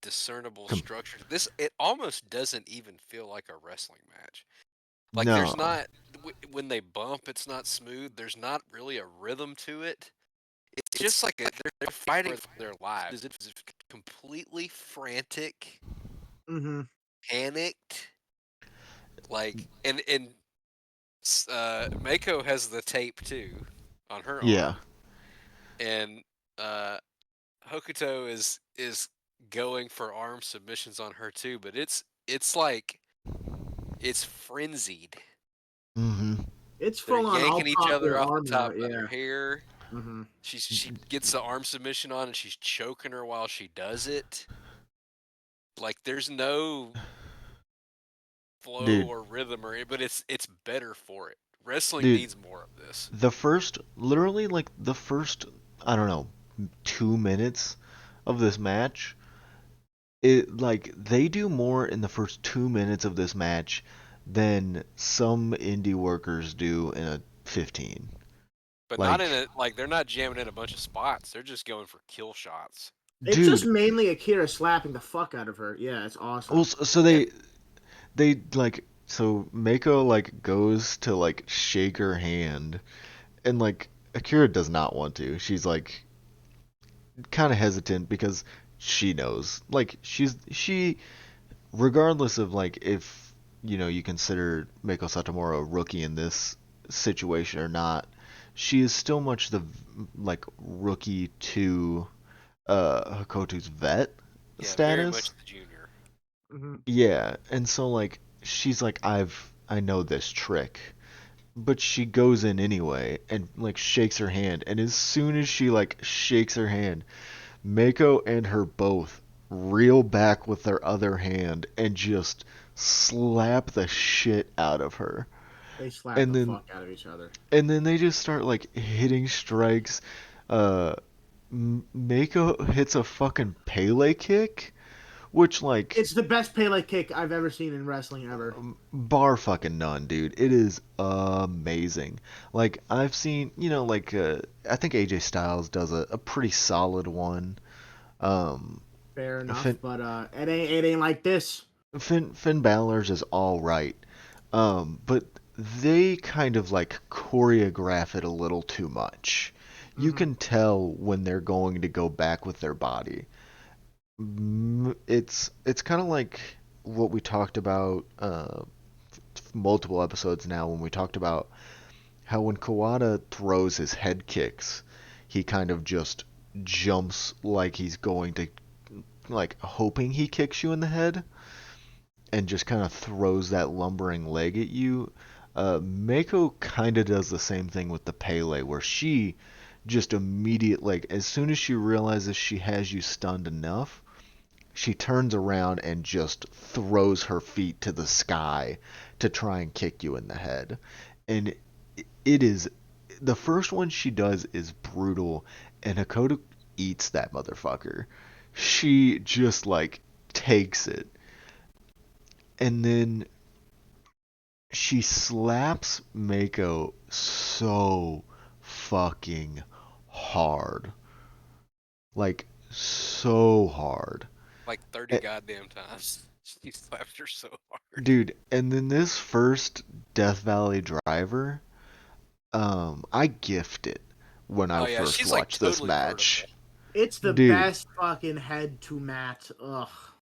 discernible com- structure. This it almost doesn't even feel like a wrestling match. Like there's No. not when they bump, it's not smooth. There's not really a rhythm to it. It's just like they're fighting for their lives. It's completely frantic, Mm-hmm. panicked. Like and Mako has the tape too on her Yeah. arm, and uh, Hokuto is going for arm submissions on her too. But it's like it's frenzied. Mm-hmm. It's They're full on. I'll yanking each pop other your off the arm top out. of their Yeah. hair. Mm-hmm. She gets the arm submission on and she's choking her while she does it. Like there's no flow Dude, or rhythm but it's better for it. Wrestling dude, needs more of this. the first, literally like the first, I don't know, 2 minutes of this match, it like they do more in the first 2 minutes of this match than some indie workers do in a 15. But not in Like, a like they're not jamming in a bunch of spots. They're just going for kill shots. It's just dude, mainly Akira slapping the fuck out of her. Yeah, it's well, awesome. so And they like so Mako like goes to like shake her hand, and like Akira does not want to. She's like kind of hesitant because she knows, like she regardless of like if you consider Mako Satomura a rookie in this situation or not, she is still much the like rookie to Hakotu's vet yeah, very much status. the junior. Mm-hmm. Yeah, and so like she's like I know this trick. But she goes in anyway and like shakes her hand, and as soon as she like shakes her hand, Mako and her both reel back with their other hand and just slap the shit out of her. They slap And the then fuck out of each other. they just start like hitting strikes. Uh Mako hits a fucking Pele kick, which like It's the best Pele kick I've ever seen in wrestling ever. bar fucking none, dude. It is amazing. Like I've seen, like I think AJ Styles does a pretty solid one. Um Fair enough, Finn, but it ain't like this. Finn Balor's is all right. But they kind of like choreograph it a little too much. You Mm-hmm. can tell when they're going to go back with their body. It's kind of like what we talked about multiple episodes now when we talked about how when Kawada throws his head kicks, he kind of just jumps like he's going to, like hoping he kicks you in the head, and just kind of throws that lumbering leg at you. Mako kind of does the same thing with the Pele, where she just immediately, like, as soon as she realizes she has you stunned enough, she turns around and just throws her feet to the sky to try and kick you in the head. And it is the first one she does is brutal, and Hakoto eats that motherfucker. She just like takes it, and then she slaps Mako so fucking hard. Like so hard. Like 30 Eh, goddamn times. She slapped her so hard. Dude, and then this first Death Valley Driver, I gift it when I Oh yeah, first she's like watched this totally match. vertical. It's the Dude, best fucking head to mat. Ugh.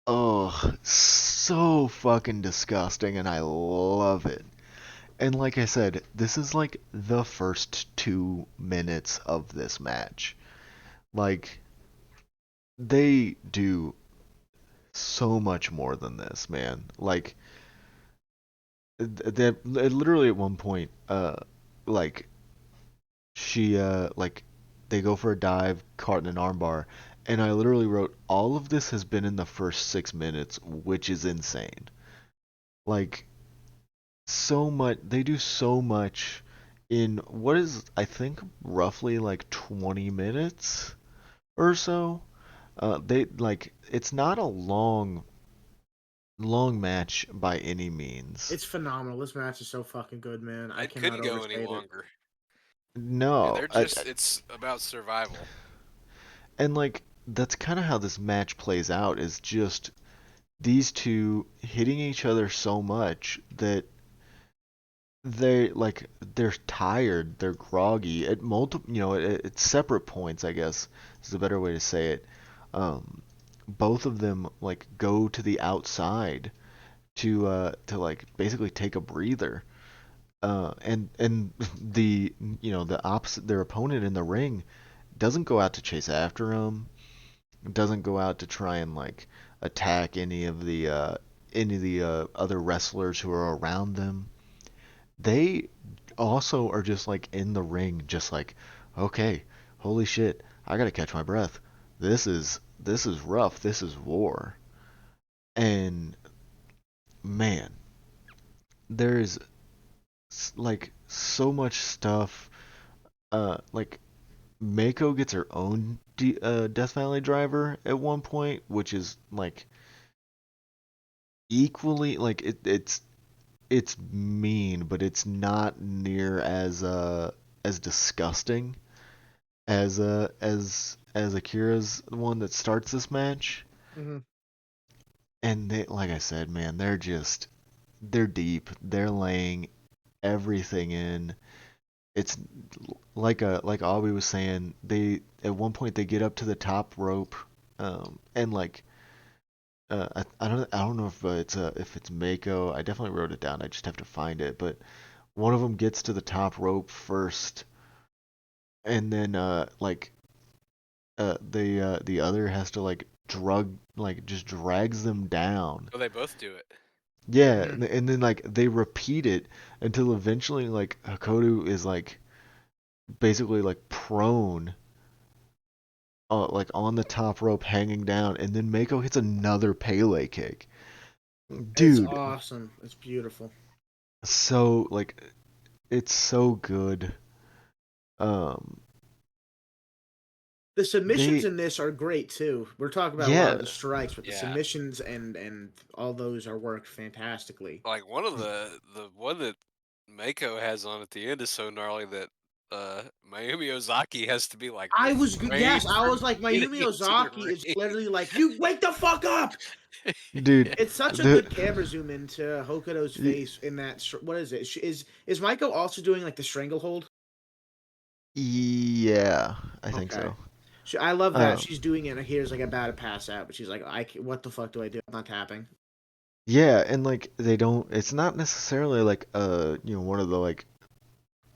oh, so fucking disgusting, and I love it. And like I said, this is like the first 2 minutes of this match. Like, they do so much more than this, man. Like, that literally at one point, like, like, they go for a dive, caught in an armbar, and I literally wrote, all of this has been in the first 6 minutes, which is insane. Like, so much, they do so much in what is, I think, roughly like 20 minutes or so. They, like, it's not a long match by any means. It's phenomenal. This match is so fucking good, man. I It cannot couldn't go any overstate it. longer. Yeah, No, they're just it's about survival. and like that's kind of how this match plays out, is just these two hitting each other so much that they're tired, they're groggy at multiple, at separate points, I guess is a better way to say it. Both of them like go to the outside to like basically take a breather. And the opposite, their opponent in the ring doesn't go out to chase after them, doesn't go out to try and like attack any of the other wrestlers who are around them. They also are just like in the ring, just like, okay, holy shit, I gotta catch my breath. This is rough. This is war. And man, there's like so much stuff. Like Mako gets her own Death Valley driver at one point, which is like equally like it's mean, but it's not near as disgusting as Akira's the one that starts this match. Mm-hmm. And they, like I said, man, they're deep. They're laying everything in. It's like Aubrey was saying. They at one point they get up to the top rope, and like I don't know if it's Mako. I definitely wrote it down. I just have to find it. But one of them gets to the top rope first, and then the other has to just drags them down. Oh, they both do it. Yeah, Mm-hmm. and then like they repeat it until eventually like Hakodu is like basically like prone, like on the top rope hanging down, and then Mako hits another Pele kick. It's Dude, awesome. It's beautiful. so like it's so good. Um, The submissions they in this are great too. We're talking about a lot yeah, of the strikes, but the Yeah. submissions and all those are worked fantastically. Like one of the one that Mako has on at the end is so gnarly that Mayumi Ozaki has to be like Yes, refrained I from was like, getting Mayumi into the Ozaki is ring. literally like, you wake the fuck up. dude, It's such a the good camera zoom into Hokuto's face in that. What is it? Is Maiko also doing like the stranglehold? yeah, I think Okay. so. I love that Um, she's doing it. And here's like about to pass out, but she's like, what the fuck do I do? I'm not tapping. yeah, and like they don't. It's not necessarily like one of the like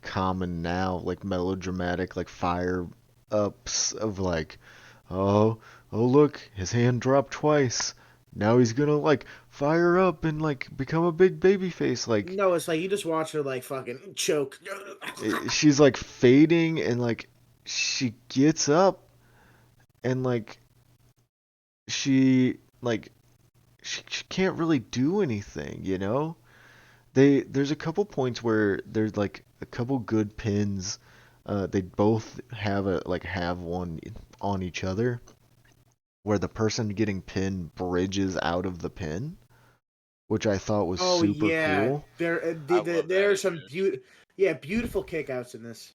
common now like melodramatic like fire ups of like, oh, oh look, his hand dropped twice. Now he's gonna like fire up and like become a big baby face. Like No, it's like you just watch her like fucking choke. she's like fading and like she gets up and like she like she can't really do anything, you know? There's a couple points where there's like a couple good pins. They both have one on each other where the person getting pinned bridges out of the pin, which I thought was Oh super yeah, cool. I love there that are some image. beautiful kickouts in this.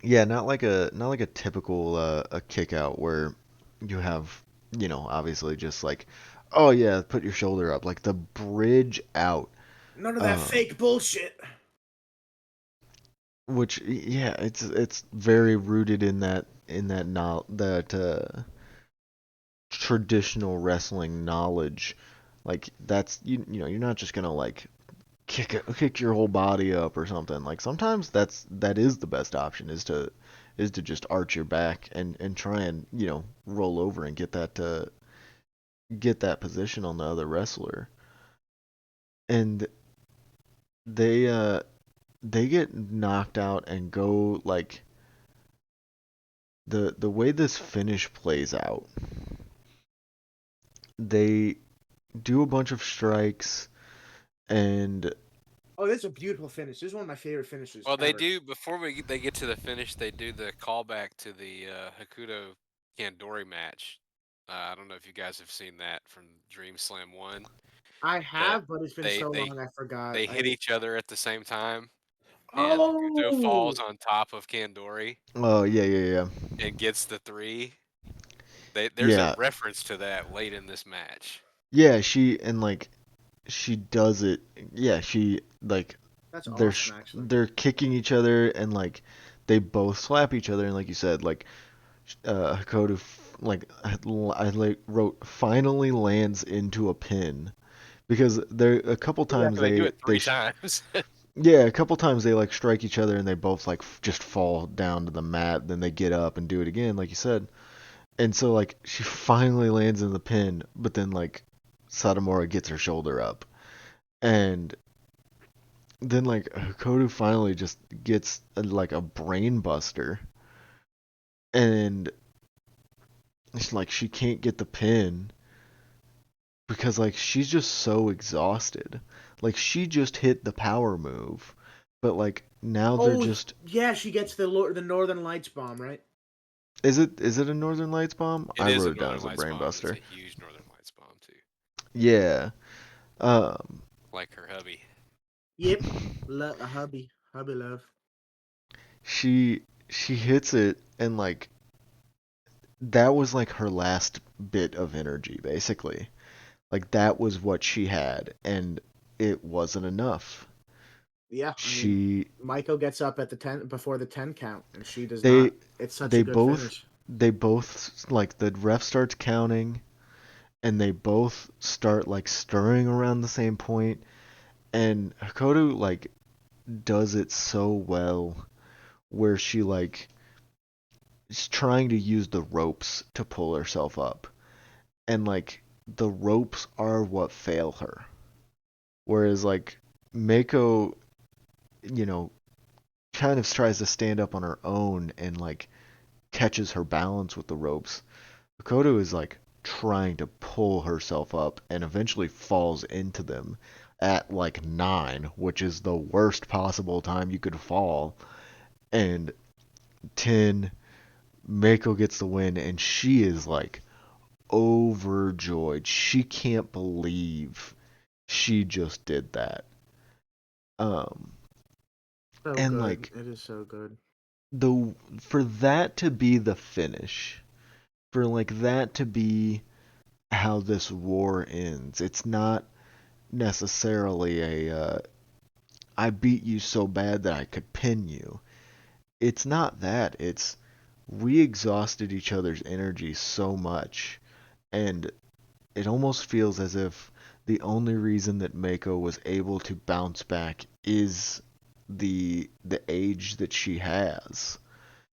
Yeah, not like a typical a kick out where you have, obviously just like, oh yeah, put your shoulder up, like the bridge out. None of that Um, fake bullshit. which yeah, it's very rooted in that not that traditional wrestling knowledge. Like that's you're not just gonna like kick your whole body up or something. Like sometimes that is the best option is to just arch your back and try and roll over and get that position on the other wrestler. And they uh they get knocked out and go like the way this finish plays out. They do a bunch of strikes and Oh, this is a beautiful finish. This is one of my favorite finishes Well, they ever. do before they get to the finish. They do the callback to the Hakuto Kandori match. I don't know if you guys have seen that from Dream Slam One. I That have, but it's been they so they long I forgot. they hit each other at the same time, and Hakuto Oh, falls on top of Kandori oh yeah, yeah, yeah. and gets the three. There's a Yeah. reference to that late in this match. Yeah, she and like she does it. Yeah, she like That's they're awesome, actually. they're kicking each other and like they both slap each other and like you said like Hakoda like wrote finally lands into a pin because there a couple Yeah, times they do it they 3 times. yeah, a couple times they like strike each other and they both like just fall down to the mat. Then they get up and do it again, like you said. And so like she finally lands in the pin, but then like Satomura gets her shoulder up, and then like Hakodu finally just gets like a brain buster, and it's like she can't get the pin because like she's just so exhausted. Like she just hit the power move, but like now they're Oh, just yeah, she gets the Northern Lights bomb, right? is it a Northern Lights bomb? It I is a wrote it down Northern as a Lights brain bomb. It's a buster. huge Northern Lights bomb too, Yeah. Um like her hubby. Yep. Hubby love. she hits it and like that was like her last bit of energy basically. Like that was what she had and it wasn't enough. Yeah, I mean, She Maiko gets up at the 10 before the 10 count, and she does they not. It's such they a good both finish. they both like the ref starts counting and they both start like stirring around the same point and Hakoto like does it so well where she like is trying to use the ropes to pull herself up and like the ropes are what fail her. Whereas like Mako, you know, kind of tries to stand up on her own and like catches her balance with the ropes. Makoto is like trying to pull herself up and eventually falls into them at like 9, which is the worst possible time you could fall. And 10, Mako gets the win and she is like overjoyed. She can't believe she just did that. Um, So and good. like It is so good. the for that to be the finish, for like that to be how this war ends, it's not necessarily a I beat you so bad that I could pin you. It's not that. It's we exhausted each other's energy so much, and it almost feels as if the only reason that Mako was able to bounce back is the age that she has.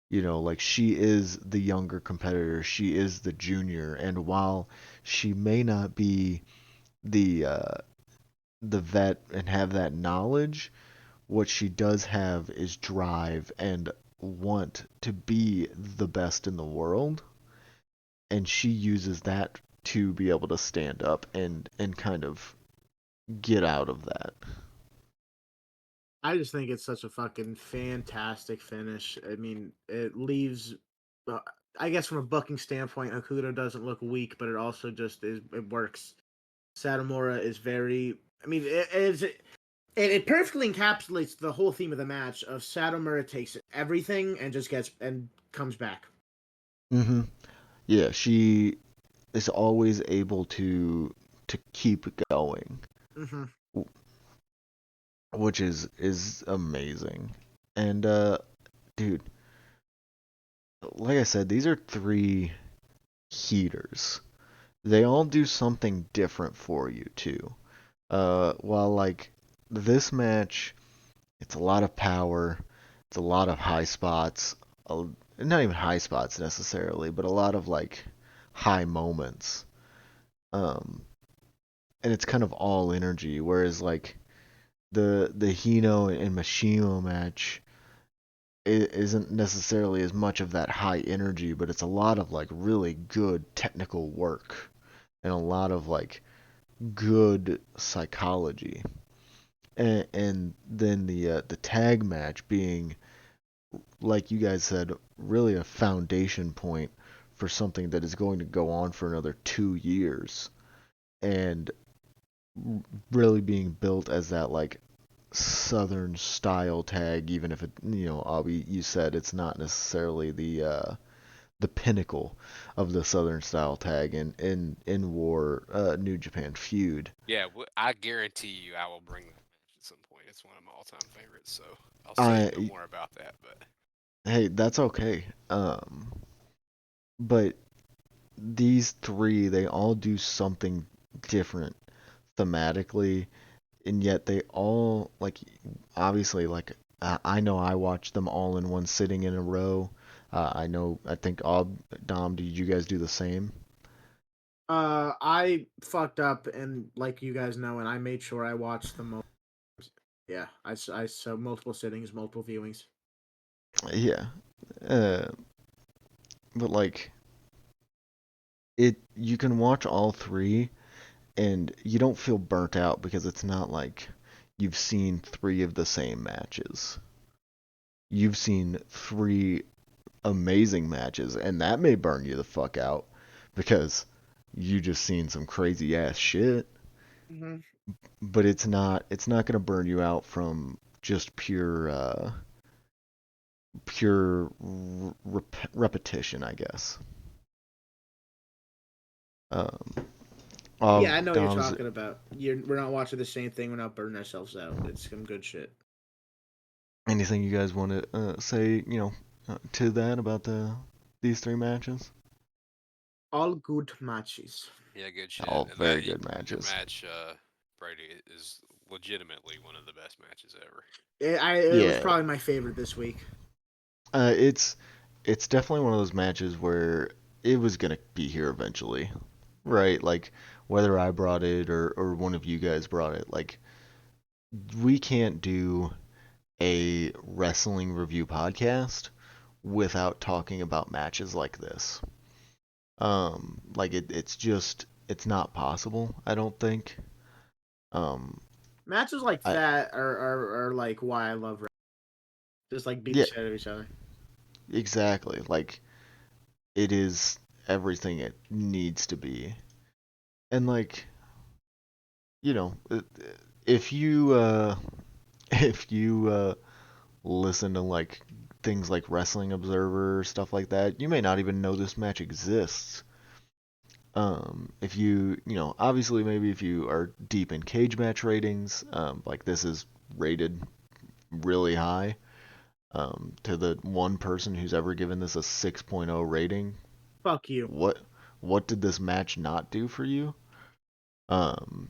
You know, like she is the younger competitor, she is the junior, and while she may not be the vet and have that knowledge, what she does have is drive and want to be the best in the world, and she uses that to be able to stand up and kind of get out of that. I just think it's such a fucking fantastic finish. I mean, it leaves. Uh, I guess from a booking standpoint, Okuda doesn't look weak, but it also just is. It works. Satomura is very. I mean, it perfectly encapsulates the whole theme of the match. Of Satomura takes everything and just gets and comes back. Mm-hmm. Yeah, she is always able to keep going, Mm-hmm. which is amazing. And dude, like I said, these are 3 heaters. They all do something different for you too. While like this match, it's a lot of power, it's a lot of high spots, not even high spots necessarily, but a lot of like high moments. Um, and it's kind of all energy. Whereas like the Hino and Mashimo match isn't necessarily as much of that high energy, but it's a lot of like really good technical work and a lot of like good psychology. And then the tag match being, like you guys said, really a foundation point for something that is going to go on for another 2 years, and really being built as that like southern style tag, even if it, Abi, you said it's not necessarily the pinnacle of the Southern style tag in War New Japan feud. Yeah, I guarantee you I will bring that match at some point. It's one of my all-time favorites, so I'll say no I more about that. But Hey, that's okay. But these three, they all do something different thematically, and yet they all like obviously like I know I watched them all in one sitting in a row. I think Dom, did you guys do the same? I fucked up, and like you guys know, and I made sure I watched the most. Yeah, I so multiple sittings, multiple viewings. Yeah. Uh, but like you can watch all three and you don't feel burnt out because it's not like you've seen three of the same matches. You've seen three amazing matches, and that may burn you the fuck out because you just seen some crazy ass shit. Mm-hmm. But it's not gonna burn you out from just pure repetition, I guess. Um, Yeah, I know what you're Dom's talking about. We're not watching the same thing. We're not burning ourselves out. It's some good shit. anything you guys want to say, to that about these three matches? All good matches. yeah, good shit. All And very that good your matches. match, Brady, is legitimately one of the best matches ever. It was Yeah, probably my favorite this week. it's definitely one of those matches where it was gonna be here eventually, right? Like whether I brought it or one of you guys brought it, like we can't do a wrestling review podcast without talking about matches like this. Like it's not possible, I don't think. Um, Matches like I that are like why I love wrestling. Just like beat the Yeah, shit out of each other. exactly. Like it is everything it needs to be. And like, you know, if you if you listen to like things like Wrestling Observer, stuff like that, you may not even know this match exists. If obviously maybe if you are deep in cage match ratings, like this is rated really high. To the one person who's ever given this a 6.0 rating, Fuck you. what what did this match not do for you? Um,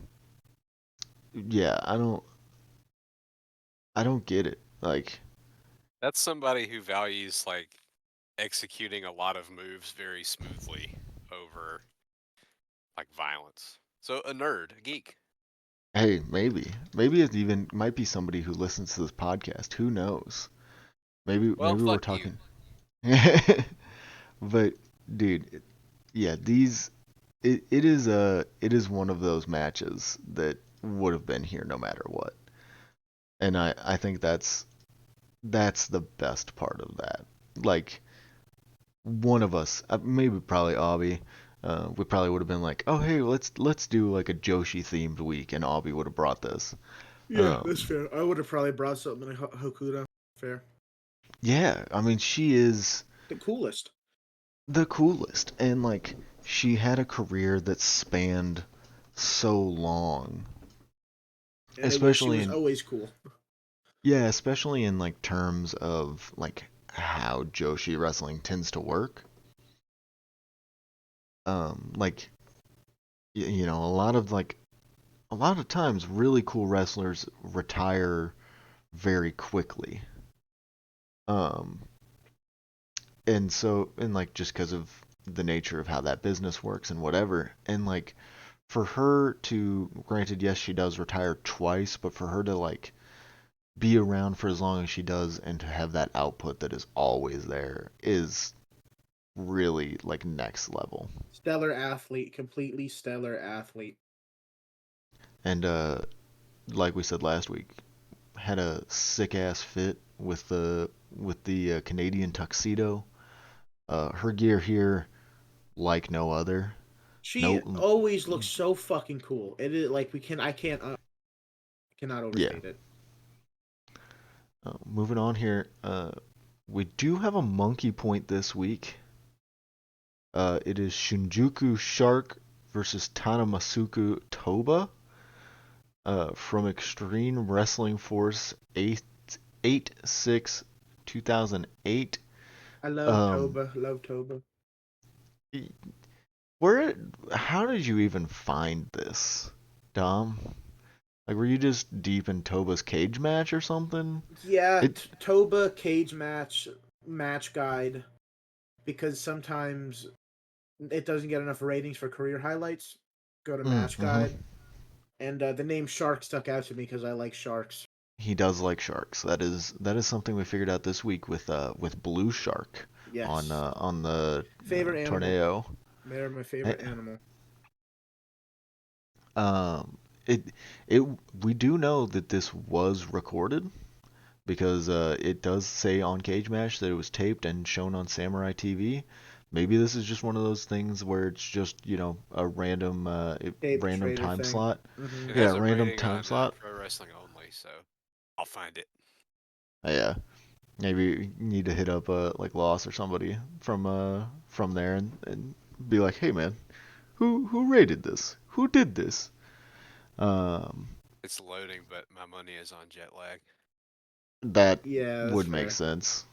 yeah, I don't get it. Like, That's somebody who values like executing a lot of moves very smoothly over like violence. So a nerd, a geek. hey, maybe it even might be somebody who listens to this podcast. Who knows? Maybe Well, maybe we're fuck you. talking. But dude, yeah, it is one of those matches that would have been here no matter what. And I think that's the best part of that. Like one of us, maybe probably Abby, we probably would have been like, oh hey, let's do like a Joshi themed week, and Abby would have brought this. Yeah, that's Um, fair. I would have probably brought something like Hokuda. Fair. yeah, I mean she is The coolest. the coolest, and like she had a career that spanned so long, And she especially was in always cool. yeah, especially in like terms of like how Joshi wrestling tends to work. Like a lot of times really cool wrestlers retire very quickly. Um, and like just because of the nature of how that business works and whatever, and like for her to, granted, yes, she does retire twice, but for her to like be around for as long as she does and to have that output that is always there is really like next level. Stellar athlete. Completely stellar athlete. And like we said last week, had a sick ass fit with the Canadian tuxedo. Her gear here like no other. She No, always looks so fucking cool. It is like I can't cannot yeah. overstate it. Moving on here. We do have a monkey point this week. It is Shinjuku Shark versus Tanamasuku Toba from Extreme Wrestling Force 8-6 2008. I love Um, Toba. Love Toba. where? How did you even find this, Dom? Like, were you just deep in Toba's cage match or something? Yeah, It. Toba cage match guide, because sometimes it doesn't get enough ratings for career highlights. Go to match Mm-hmm. guide, and the name Shark stuck out to me because I like sharks. He does like sharks. That is something we figured out this week with Blue Shark Yes, on the favorite animal. Tornado. They're my Hey, favorite animal. Um, it it we do know that this was recorded because it does say on Cage Match that it was taped and shown on Samurai TV. Maybe this is just one of those things where it's just a random David random Schrader time thing. slot. Hmm. It Yeah, has a random rating time on slot. Pro Wrestling Only, so I'll find it. Yeah. Maybe you need to hit up like Loss or somebody from there and be like, hey man, who rated this? Who did this? Um, It's loading, but my money is on jet lag. that Yeah, that's would make fair. sense.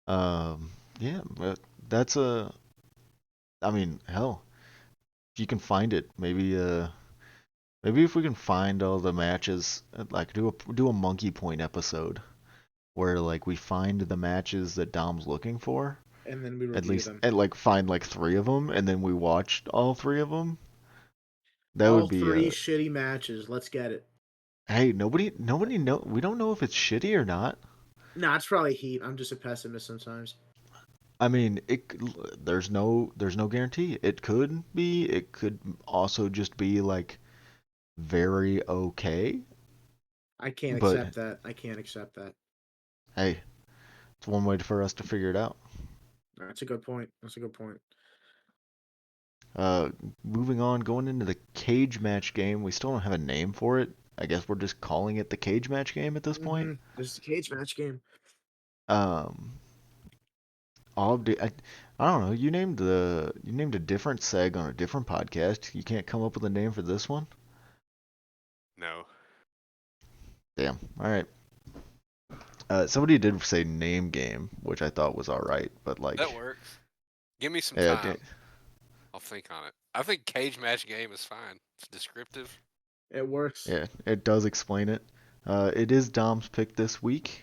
Yeah, but that's I mean, hell, if you can find it, maybe if we can find all the matches, like do a Monkey Point episode where like we find the matches that Dom's looking for, And then we at review least them. and like find like three of them, and then we watched all three of them. That All would be three a shitty matches. Let's get it. hey. Nobody know. We don't know if it's shitty or not. Nah, it's probably heat. I'm just a pessimist sometimes. I mean, there's no guarantee. It could be. It could also just be like very okay. I can't But accept that. I can't accept that. hey, it's one way for us to figure it out. That's a good point. That's a good point. Uh, Moving on, going into the cage match game. We still don't have a name for it. I guess we're just calling it the cage match game at this point. This is a cage match game. Um, I don't know. You named a different seg on a different podcast. You can't come up with a name for this one? No. Damn. All right. Somebody did say name game, which I thought was all right, but That like, works. Give me some yeah, time. I'll think on it. I think cage match game is fine. It's descriptive. It works. yeah, it does explain it. It is Dom's pick this week.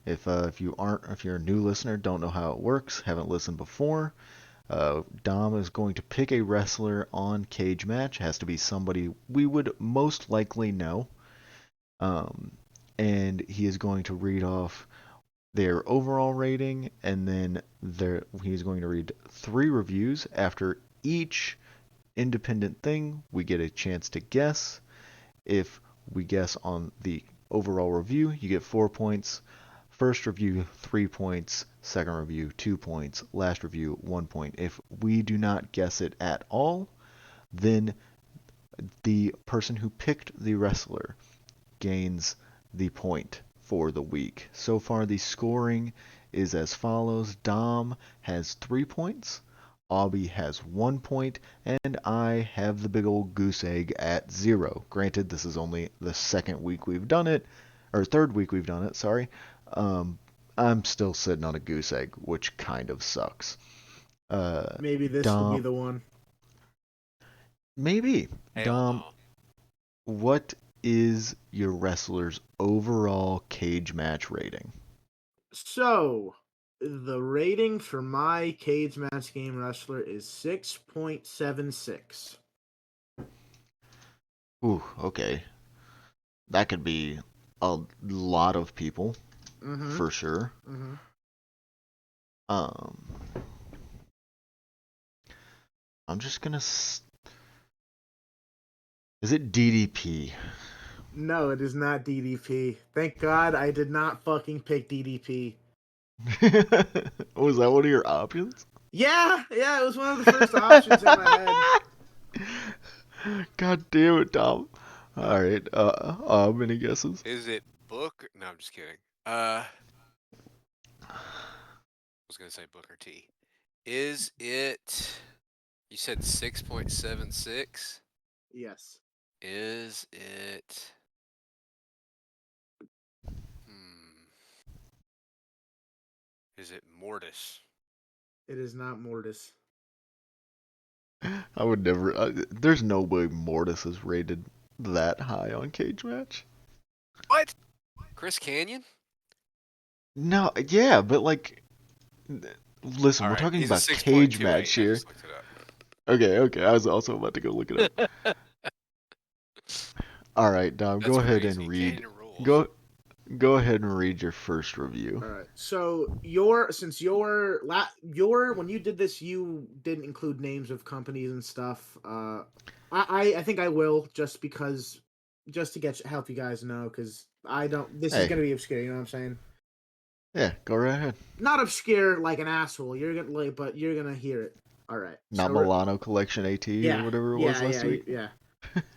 If you're a new listener, don't know how it works, haven't listened before, Dom is going to pick a wrestler on Cage Match. It has to be somebody we would most likely know. Um, and he is going to read off their overall rating, and then he's going to read 3 reviews. After each independent thing, we get a chance to guess. If we guess on the overall review, you get 4 points. First review, 3 points. Second review, 2 points. Last review, 1 point. If we do not guess it at all, then the person who picked the wrestler gains the point for the week. So far, the scoring is as follows: Dom has 3 points, Aubie has 1 point, and I have the big old goose egg at 0. Granted, this is only the second week we've done it, or third week we've done it, sorry. Um, I'm still sitting on a goose egg, which kind of sucks. Maybe this will be Dom, the one. maybe. Hell Dom, no. what is your wrestler's overall cage match rating? So, the rating for my cage match game wrestler is 6.76. Ooh, okay. That could be a lot of people, Mm-hmm. for sure. Mm-hmm. Um, I'm just gonna. Is it DDP? No, it is not DDP. Thank God I did not fucking pick DDP. Was that one of your options? Yeah, it was one of the first options in my head. God damn it, Tom. All right. How many guesses? Is it Book? No, I'm just kidding. I was gonna say Booker T. Is it? You said 6.76. Yes. Is it? Hmm. Is it Mortis? It is not Mortis. I would never. There's no way Mortis is rated that high on Cage Match. What? Chris Canyon? No, yeah, but like, listen, All we're right, talking he's a about Cage 6.28. Match I here. just looked it up. Okay, I was also about to go look it up. All right, Dom, That's go ahead crazy. and read. Canyon rules. Go ahead and read your first review. All right. So since your when you did this, you didn't include names of companies and stuff. I think I will just because just to help you guys know because I don't. This is Hey, gonna be obscure. You know what I'm saying? yeah, go right ahead. Not obscure like an asshole. You're gonna but you're gonna hear it. All right. Not Milano Collection AT or whatever it was last week. Yeah.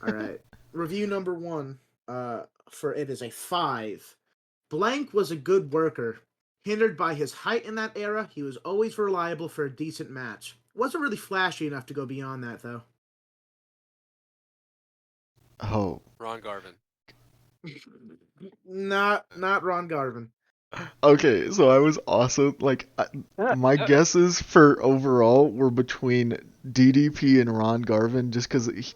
All right. Review number 1. For it is a 5. Blank was a good worker. Hindered by his height in that era, he was always reliable for a decent match. Wasn't really flashy enough to go beyond that, though. Oh, Ron Garvin. Not Ron Garvin. okay. So I was also like, my guesses for overall were between DDP and Ron Garvin, just because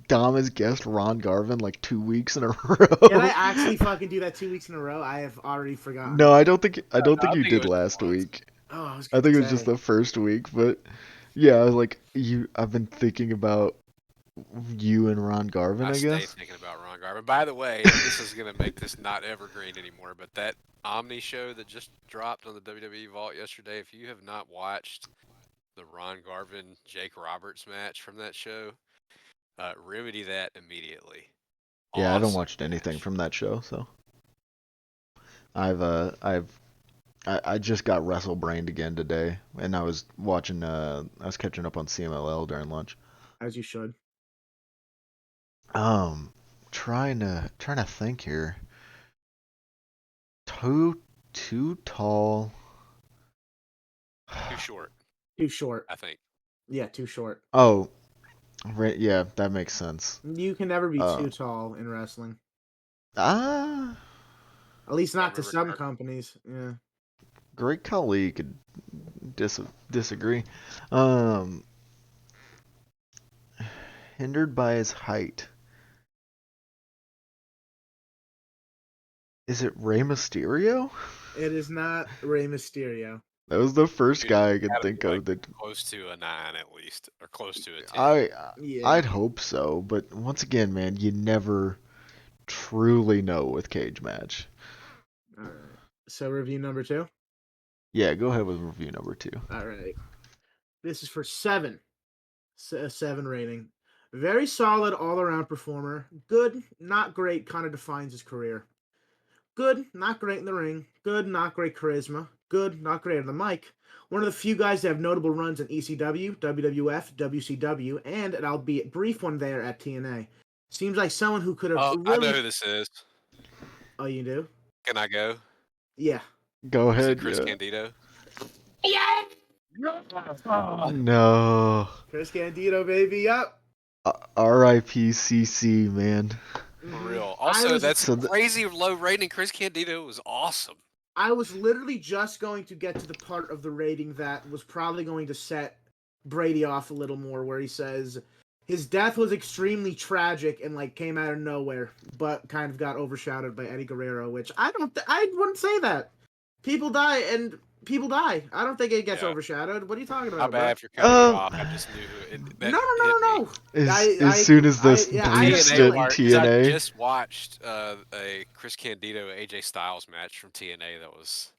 Dom has guessed Ron Garvin like 2 weeks in a Did I row. actually fucking do that 2 weeks in a row? I have already forgotten. No, I don't think I you think it did was last once. week. Oh, I was I gonna think it was just say. the first week, but yeah, I was like, I've been thinking about you and Ron Garvin, I I stay guess. thinking about Ron Garvin. By the way, this is gonna make this not evergreen anymore. But that Omni show that just dropped on the WWE Vault yesterday, if you have not watched the Ron Garvin Jake Roberts match from that show, remedy that immediately. Yeah, I haven't Awesome watched anything match. from that show, so I just got wrestle brained again today, and I was watching I was catching up on CMLL during lunch. As you should. Um, trying to think here. Too tall. Too short, Too short. I think. Yeah, too short. Oh, right, yeah, that makes sense. You can never be Uh, too tall in wrestling. ah, At least Y'all not to remember some companies. Yeah. Great Khali could disagree. Um, hindered by his height. Is it Rey Mysterio? It is not Rey Mysterio. That was the first Dude, guy I could gotta think be like of that close to a 9 at least, or close to a 10. I Yeah. I'd hope so, but once again, man, you never truly know with cage match. All right. So review number 2. Yeah, go ahead with review number 2. All right. This is for 7. A 7 rating. Very solid all-around performer. Good, not great kind of defines his career. Good, not great in the ring. Good, not great charisma. Good, not great on the mic. One of the few guys to have notable runs in ECW, WWF, WCW, and an albeit brief one there at TNA. Seems like someone who could have Oh, I know really. who this is. Oh, you do? Can I go? Yeah. Go Is it ahead, Chris yeah. Candido? Yeah. No. Chris Candido, baby, up. R.I.P. CC, man. For real. I Also, was that's So crazy low rating. Chris Candido was awesome. I was literally just going to get to the part of the rating that was probably going to set Brady off a little more, where he says his death was extremely tragic and like came out of nowhere, but kind of got overshadowed by Eddie Guerrero, which I wouldn't say that. People die and people die. I don't think it gets Yeah. overshadowed. What are you talking My about, bro? bad for cutting you um off. I just knew No, that no, no, hit me. no, no. as soon as this Yeah, I brief have a stint in feeling. Because I TNA. just watched a Chris Candido AJ Styles match from TNA that was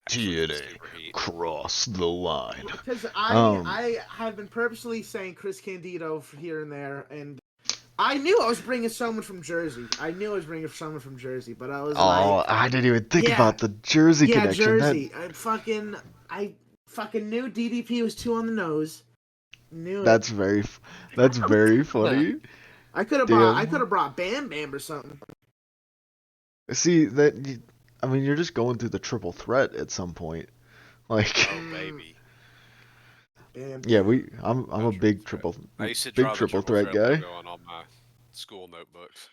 actually super heat. Cross the line. Because Um I have been purposely saying Chris Candido for here and there, and I knew I was bringing someone from Jersey. I knew I was bringing someone from Jersey, but I was Oh, like, I didn't even think yeah, about the Jersey yeah, connection. That Jersey. I fucking knew DDP was too on the nose. Knew it. that's that's very funny. I could Damn. have brought Bam Bam or something. See I mean, you're just going through the triple threat at some point. Like Oh Mm, baby. And Yeah, I'm a big I used to big draw the triple triple threat threat guy. logo on all my school notebooks.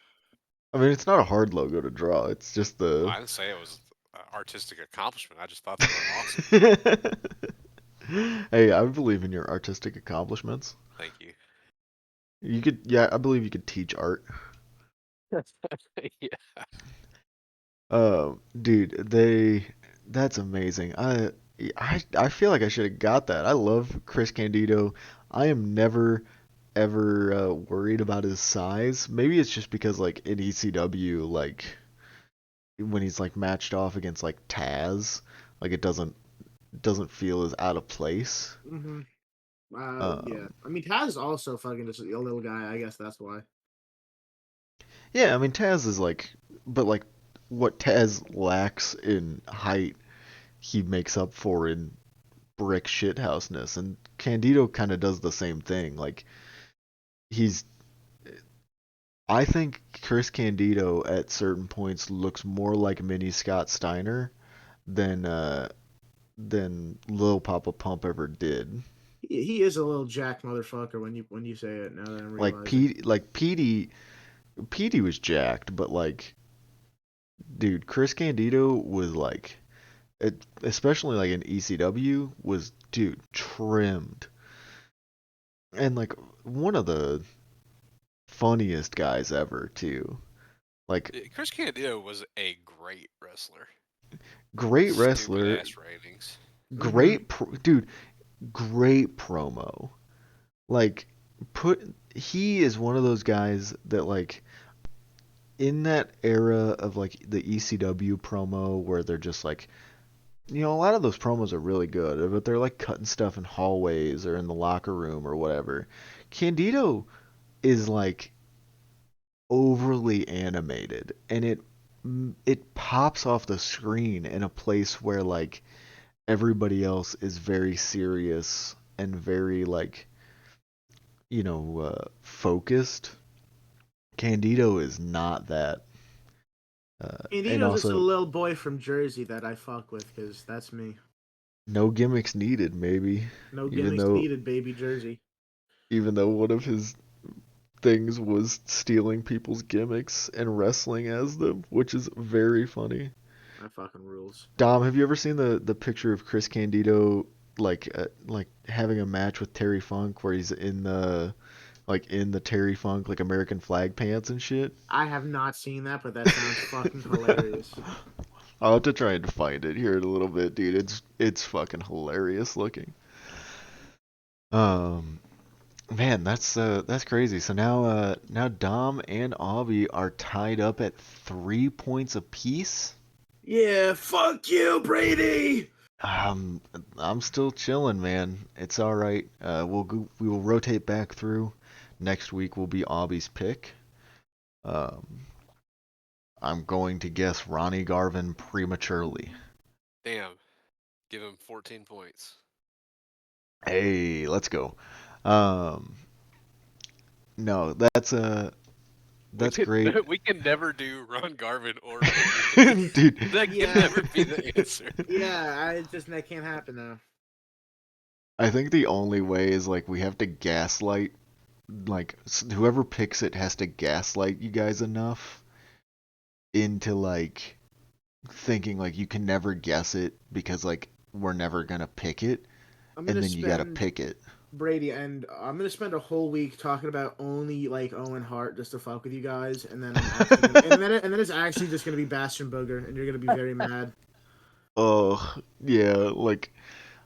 I mean, it's not a hard logo to draw. It's just Well, the I didn't say it was an artistic accomplishment. I just thought they were awesome. Hey, I believe in your artistic accomplishments. Thank you. Yeah, I believe you could teach art. Yeah. Dude, that's amazing. I feel like I should have got that. I love Chris Candido. I am never ever worried about his size. Maybe it's just because like in ECW, like when he's like matched off against like Taz, like it doesn't feel as out of place. hmm yeah. Um, I mean, Taz is also fucking just a little guy. I guess that's why. yeah, I mean Taz is like, but like what Taz lacks in height, he makes up for in brick shithouseness, and Candido kind of does the same thing. Like he's, I think Chris Candido at certain points looks more like Mini Scott Steiner than Lil Papa Pump ever did. He is a little jack motherfucker when you say it. Now that I'm realizing. Petey was jacked, but like, dude, Chris Candido was like, especially like in ECW, was dude trimmed and like one of the funniest guys ever too. Like Chris Candido was a great wrestler. great Stupid wrestler, ass ratings. hmm dude, great promo. Like he is one of those guys that like in that era of like the ECW promo where they're just like, a lot of those promos are really good, but they're like cutting stuff in hallways or in the locker room or whatever. Candido is like overly animated, and it pops off the screen in a place where like everybody else is very serious and very like focused. Candido is not that. And Candido's just a also, little boy from Jersey that I fuck with because that's me. no gimmicks needed, maybe. No Even gimmicks though, needed, baby Jersey. one of his things was stealing people's gimmicks and wrestling as them, which is very funny. That fucking rules. Dom, have you ever seen the picture of Chris Candido like having a match with Terry Funk where he's in the Terry Funk like American flag pants and shit? I have not seen that, but that sounds fucking hilarious. I'll have to try and find it here in a little bit, dude. It's fucking hilarious looking. Um, Man, that's crazy. So now Dom and Avi are tied up at 3 points apiece. Yeah, fuck you, Brady. Um, I'm still chilling, man. It's all right. We will rotate back through. Next week will be Avi's pick. Um, I'm going to guess Ronnie Garvin prematurely. Damn. Give him 14 points. Hey, let's go. Um, no, that's great. We can never do Ron Garvin or Dude, that can Yeah, never be the answer. yeah. That can't happen now. I think the only way is like we have to gaslight, like whoever picks it has to gaslight you guys enough into like thinking like you can never guess it because like we're never gonna pick it, I'm and gonna then you gotta spend pick it. Brady, and I'm gonna spend a whole week talking about only like Owen Hart just to fuck with you guys, and then I'm actually gonna, and then it's actually just gonna be Bastion Booger, and you're gonna be very mad. Oh yeah, like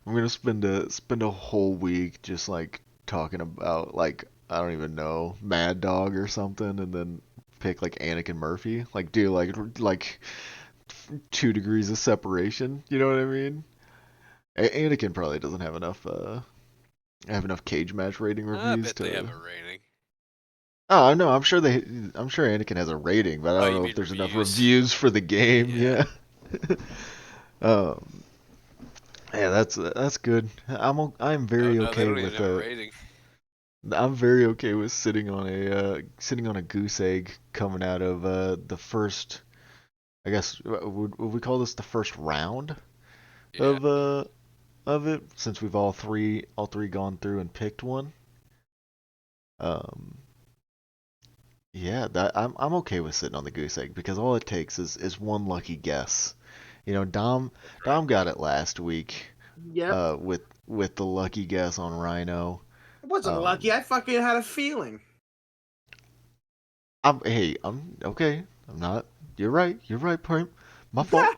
I'm gonna spend a whole week just like talking about like I don't even know Mad Dog or something, and then pick like Anakin Murphy, like do like 2 degrees of separation. You know what I mean? Anakin probably doesn't have enough cage match rating I reviews bet they have to. a rating. Oh no, I'm sure Anakin has a rating, but I Oh, don't you know if mean there's enough reviews? reviews for the game. Yeah. Yeah. um. Yeah, that's good. I'm Oh very no, they okay don't even with have a rating. I'm very okay with sitting on a goose egg coming out of the first. I guess would we call this the first round Yeah. of of it since we've all three gone through and picked one. Um, yeah, that I'm okay with sitting on the goose egg because all it takes is one lucky guess. You know, That's right. Dom got it last week, Yep. with the lucky guess on Rhino. It wasn't lucky. Um, I fucking had a feeling. I'm okay. I'm not. You're right. You're right, Prime. My fault.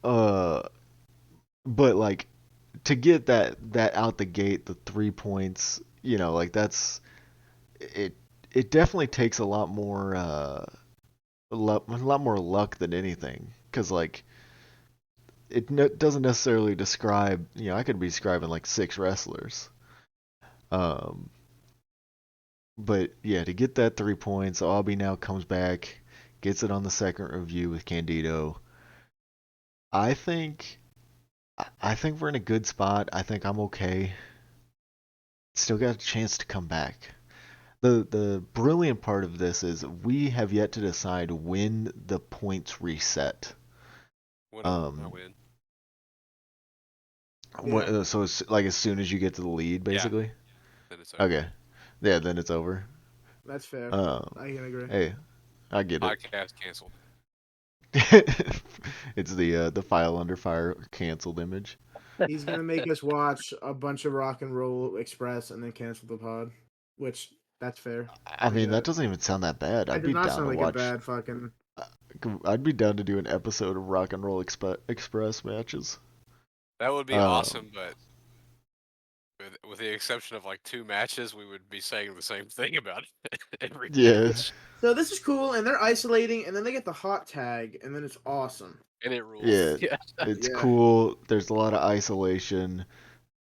Uh, but like to get that out the gate, the 3 points, you know, like that's it. It definitely takes a lot more luck than anything, because like doesn't necessarily describe. You know, I could be describing like six wrestlers. Um, but yeah, to get that 3 points, Aubie now comes back, gets it on the second review with Candido. I think I think we're in a good spot. I think I'm okay. Still got a chance to come back. The brilliant part of this is we have yet to decide when the points reset. When I Um, win. Yeah. so it's like as soon as you get to the lead, Yeah. basically. Then it's over. Okay, yeah, then it's over. That's fair. Um, I can agree. hey, I get it. Podcast canceled. It's the file under fire canceled image. He's gonna make us watch a bunch of Rock and Roll Express and then cancel the pod, which that's fair. I I mean, get that it. doesn't even sound that bad. That I'd does be not down sound to like a watch. bad fucking. I'd be down to do an episode of Rock and Roll Express matches. That would be Um, awesome, but with the exception of like 2 matches, we would be saying the same thing about it every yeah, match, So this is cool, and they're isolating, and then they get the hot tag, and then it's awesome. and it rules. yeah, Yeah. it's Yeah. cool. There's a lot of isolation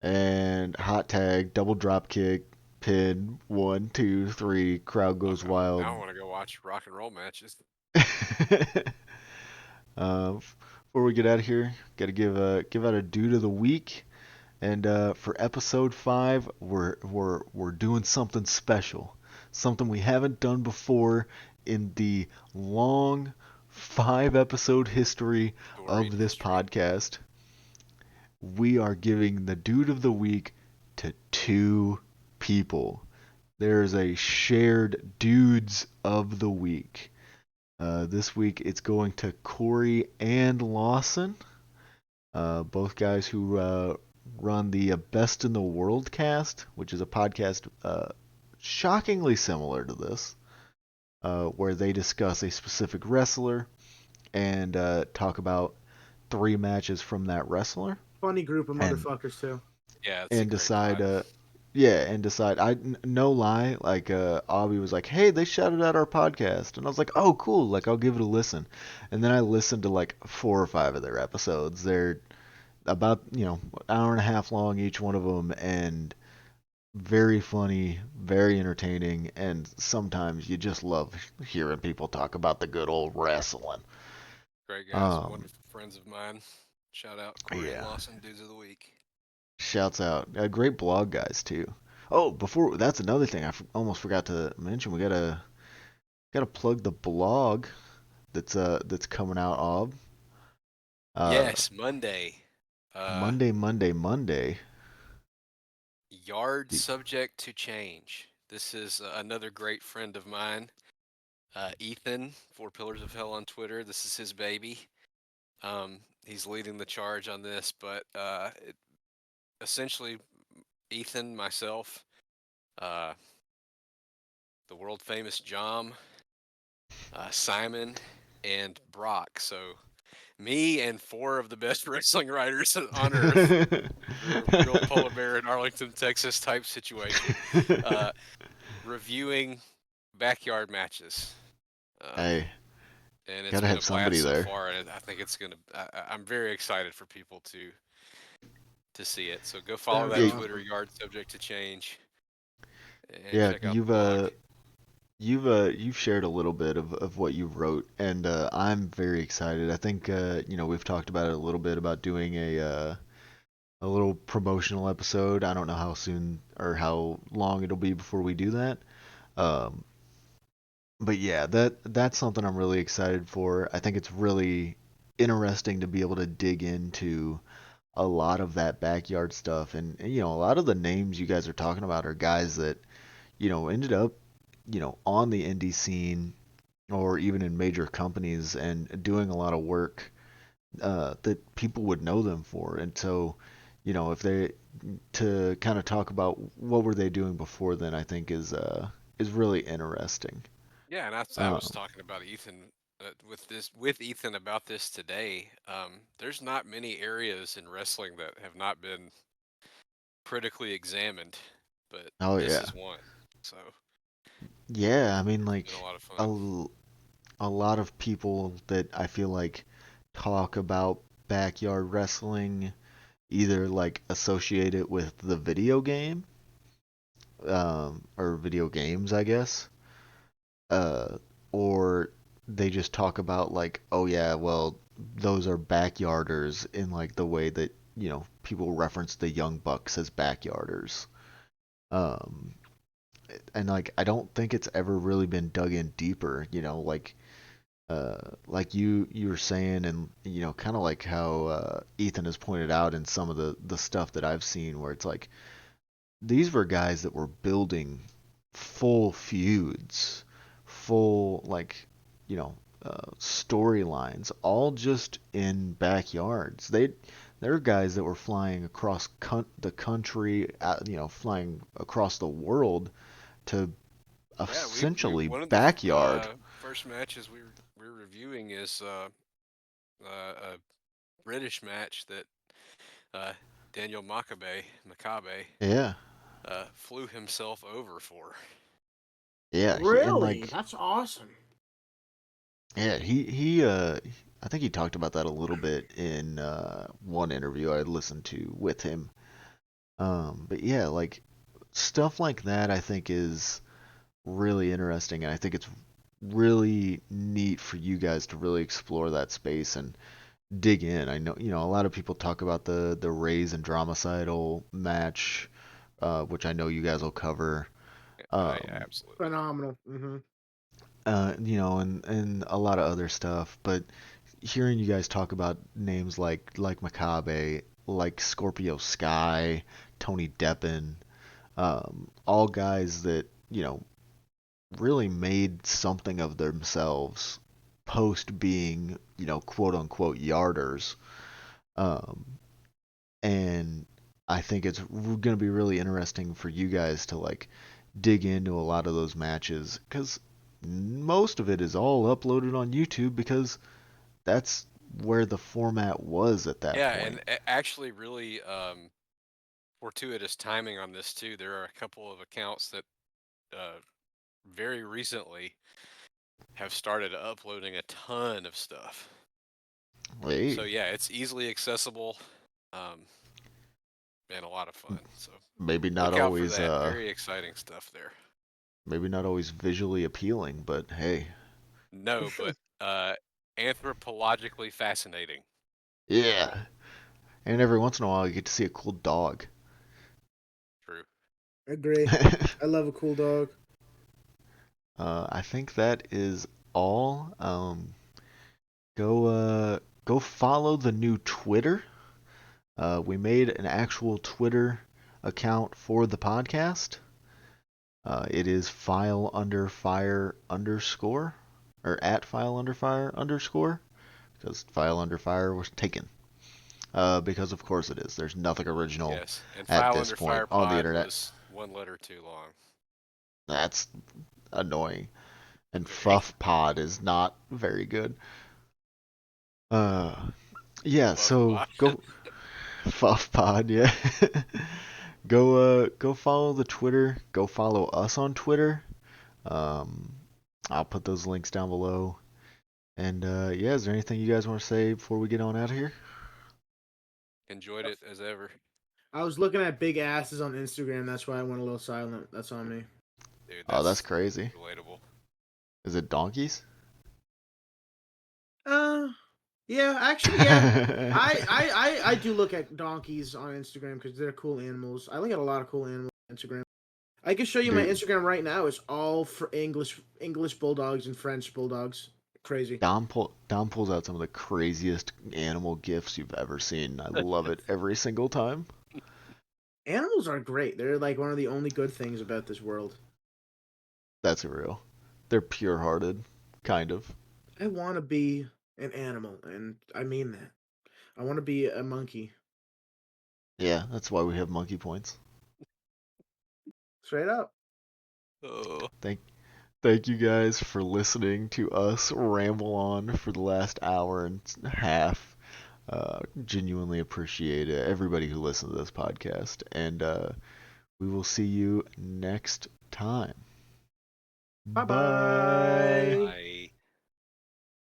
and hot tag, double drop kick, pin, 1, 2, 3, crowd goes Okay. wild. Now I want to go watch rock and roll matches. Before we get out of here, gotta give out a dude of the week. And for episode 5, we're doing something special, something we haven't done before in the long 5 episode history Storied of this history. podcast. We are giving the dude of the week to 2 people. There's a shared dudes of the week. This week it's going to Corey and Lawson, both guys who run the Best in the World cast, which is a podcast shockingly similar to this, where they discuss a specific wrestler and talk about 3 matches from that wrestler Funny group of and motherfuckers too. Yeah, it's a and great decide. pod. Yeah, and decide. No lie, like Avi was like, "Hey, they shouted out our podcast," and I was like, "Oh, cool! Like, I'll give it a listen." And then I listened to like 4 or 5 of their episodes. They're about hour and a half long each one of them, and very funny, very entertaining, and sometimes you just love hearing people talk about the good old wrestling. Great guys, Um, wonderful friends of mine. Shout out Corey and yeah, Lawson, dudes of the week. shouts out, great blog guys too. Oh, before that's another thing almost forgot to mention. We gotta plug the blog that's coming out of Yes, Monday. Uh, Monday. Yard The- subject to change. This is another great friend of mine, Ethan, 4 Pillars of Hell on Twitter. This is his baby. He's leading the charge on this, but essentially, Ethan, myself, uh, the world famous Jom, Simon, and Brock. So me and 4 of the best wrestling writers on earth, real polar bear in Arlington, Texas type situation, uh, reviewing backyard matches. Hey, And it's gotta been a have somebody blast so there. far, and I think it's gonna. I'm very excited for people to see it. So go follow That'd be that Yeah, Twitter awesome. yard subject to change, and yeah, check out the blog. you've shared a little bit of what you wrote, and I'm very excited. I think we've talked about it a little bit about doing a little promotional episode. I don't know how soon or how long it'll be before we do that. Um, but yeah, that's something I'm really excited for. I think it's really interesting to be able to dig into a lot of that backyard stuff, and a lot of the names you guys are talking about are guys that ended up on the indie scene or even in major companies and doing a lot of work that people would know them for. And so, if they to kind of talk about what were they doing before then, I think is really interesting. Yeah, and I was Um, talking about Ethan with Ethan about this today. There's not many areas in wrestling that have not been critically examined, but oh this yeah, is one. So yeah. I mean, it's been a like lot of a fun. l- a lot of people that I feel like talk about backyard wrestling either like associate it with the video game, or video games, I guess, uh, or they just talk about like, oh yeah, well, those are backyarders in like the way that people reference the Young Bucks as backyarders. Um, and like I don't think it's ever really been dug in deeper, like you were saying, and kind of like how Ethan has pointed out in some of the stuff that I've seen, where it's like these were guys that were building full feuds, full like storylines, all just in backyards. They're guys that were flying across the country, flying across the world to Yeah, we essentially one of the backyard. first matches we're reviewing is a British match that uh, Daniel Makabe Yeah, flew himself over for. yeah, and Really? like That's awesome. yeah, I think he talked about that a little bit in one interview I listened to with him. But yeah, like stuff like that I think is really interesting, and I think it's really neat for you guys to really explore that space and dig in. I know, a lot of people talk about the Rays and Dromicidal match, which I know you guys will cover. Yeah, Um, absolutely. Phenomenal. Hmm. and a lot of other stuff, but hearing you guys talk about names like Makabe, like Scorpio Sky, Tony Deppen, all guys that really made something of themselves post being quote unquote yarders, um, and I think it's going to be really interesting for you guys to like dig into a lot of those matches because most of it is all uploaded on YouTube because that's where the format was at that Yeah, and point. actually, really fortuitous timing on this too. There are a couple of accounts that uh, very recently have started uploading a ton of stuff. So Hey, yeah, it's easily accessible, um, and a lot of fun. So maybe not look out for always that. Very exciting stuff there. maybe not always visually appealing, but hey, No, but anthropologically fascinating. yeah. And every once in a while you get to see a cool dog. True. Agree. I love a cool dog. I think that is all. Go follow the new Twitter. We made an actual Twitter account for the podcast. It is file under fire underscore or at file under fire underscore because file under fire was taken. Because of course it is. There's nothing original Yes, and at File this Under point Fire on the Pod internet. was one letter too long. That's annoying. And Very. Fuff Pod is not very good. Uh, yeah. Fluff So Pod. go Fuff Pod. Yeah. Go follow the Twitter. Go follow us on Twitter. Um, I'll put those links down below. And yeah, is there anything you guys want to say before we get on out of here? Enjoyed it as ever. I was looking at big asses on Instagram. That's why I went a little silent. That's on me. Dude, Oh, that's that's crazy. relatable. Is it donkeys? Uh, yeah, actually, yeah. I do look at donkeys on Instagram because they're cool animals. I look at a lot of cool animals on Instagram. I can show you my Dude, Instagram right now. It's all for English bulldogs and French bulldogs. crazy. Dom pulls out some of the craziest animal gifs you've ever seen. I love it every single time. Animals are great. They're like one of the only good things about this world. That's real. They're pure-hearted, kind of. I want to be an animal, and I mean that. I want to be a monkey. Yeah, that's why we have monkey points. Straight up. Oh. Thank you guys for listening to us ramble on for the last hour and a half. Genuinely appreciate it, everybody who listens to this podcast, and we will see you next time. Bye-bye. Bye.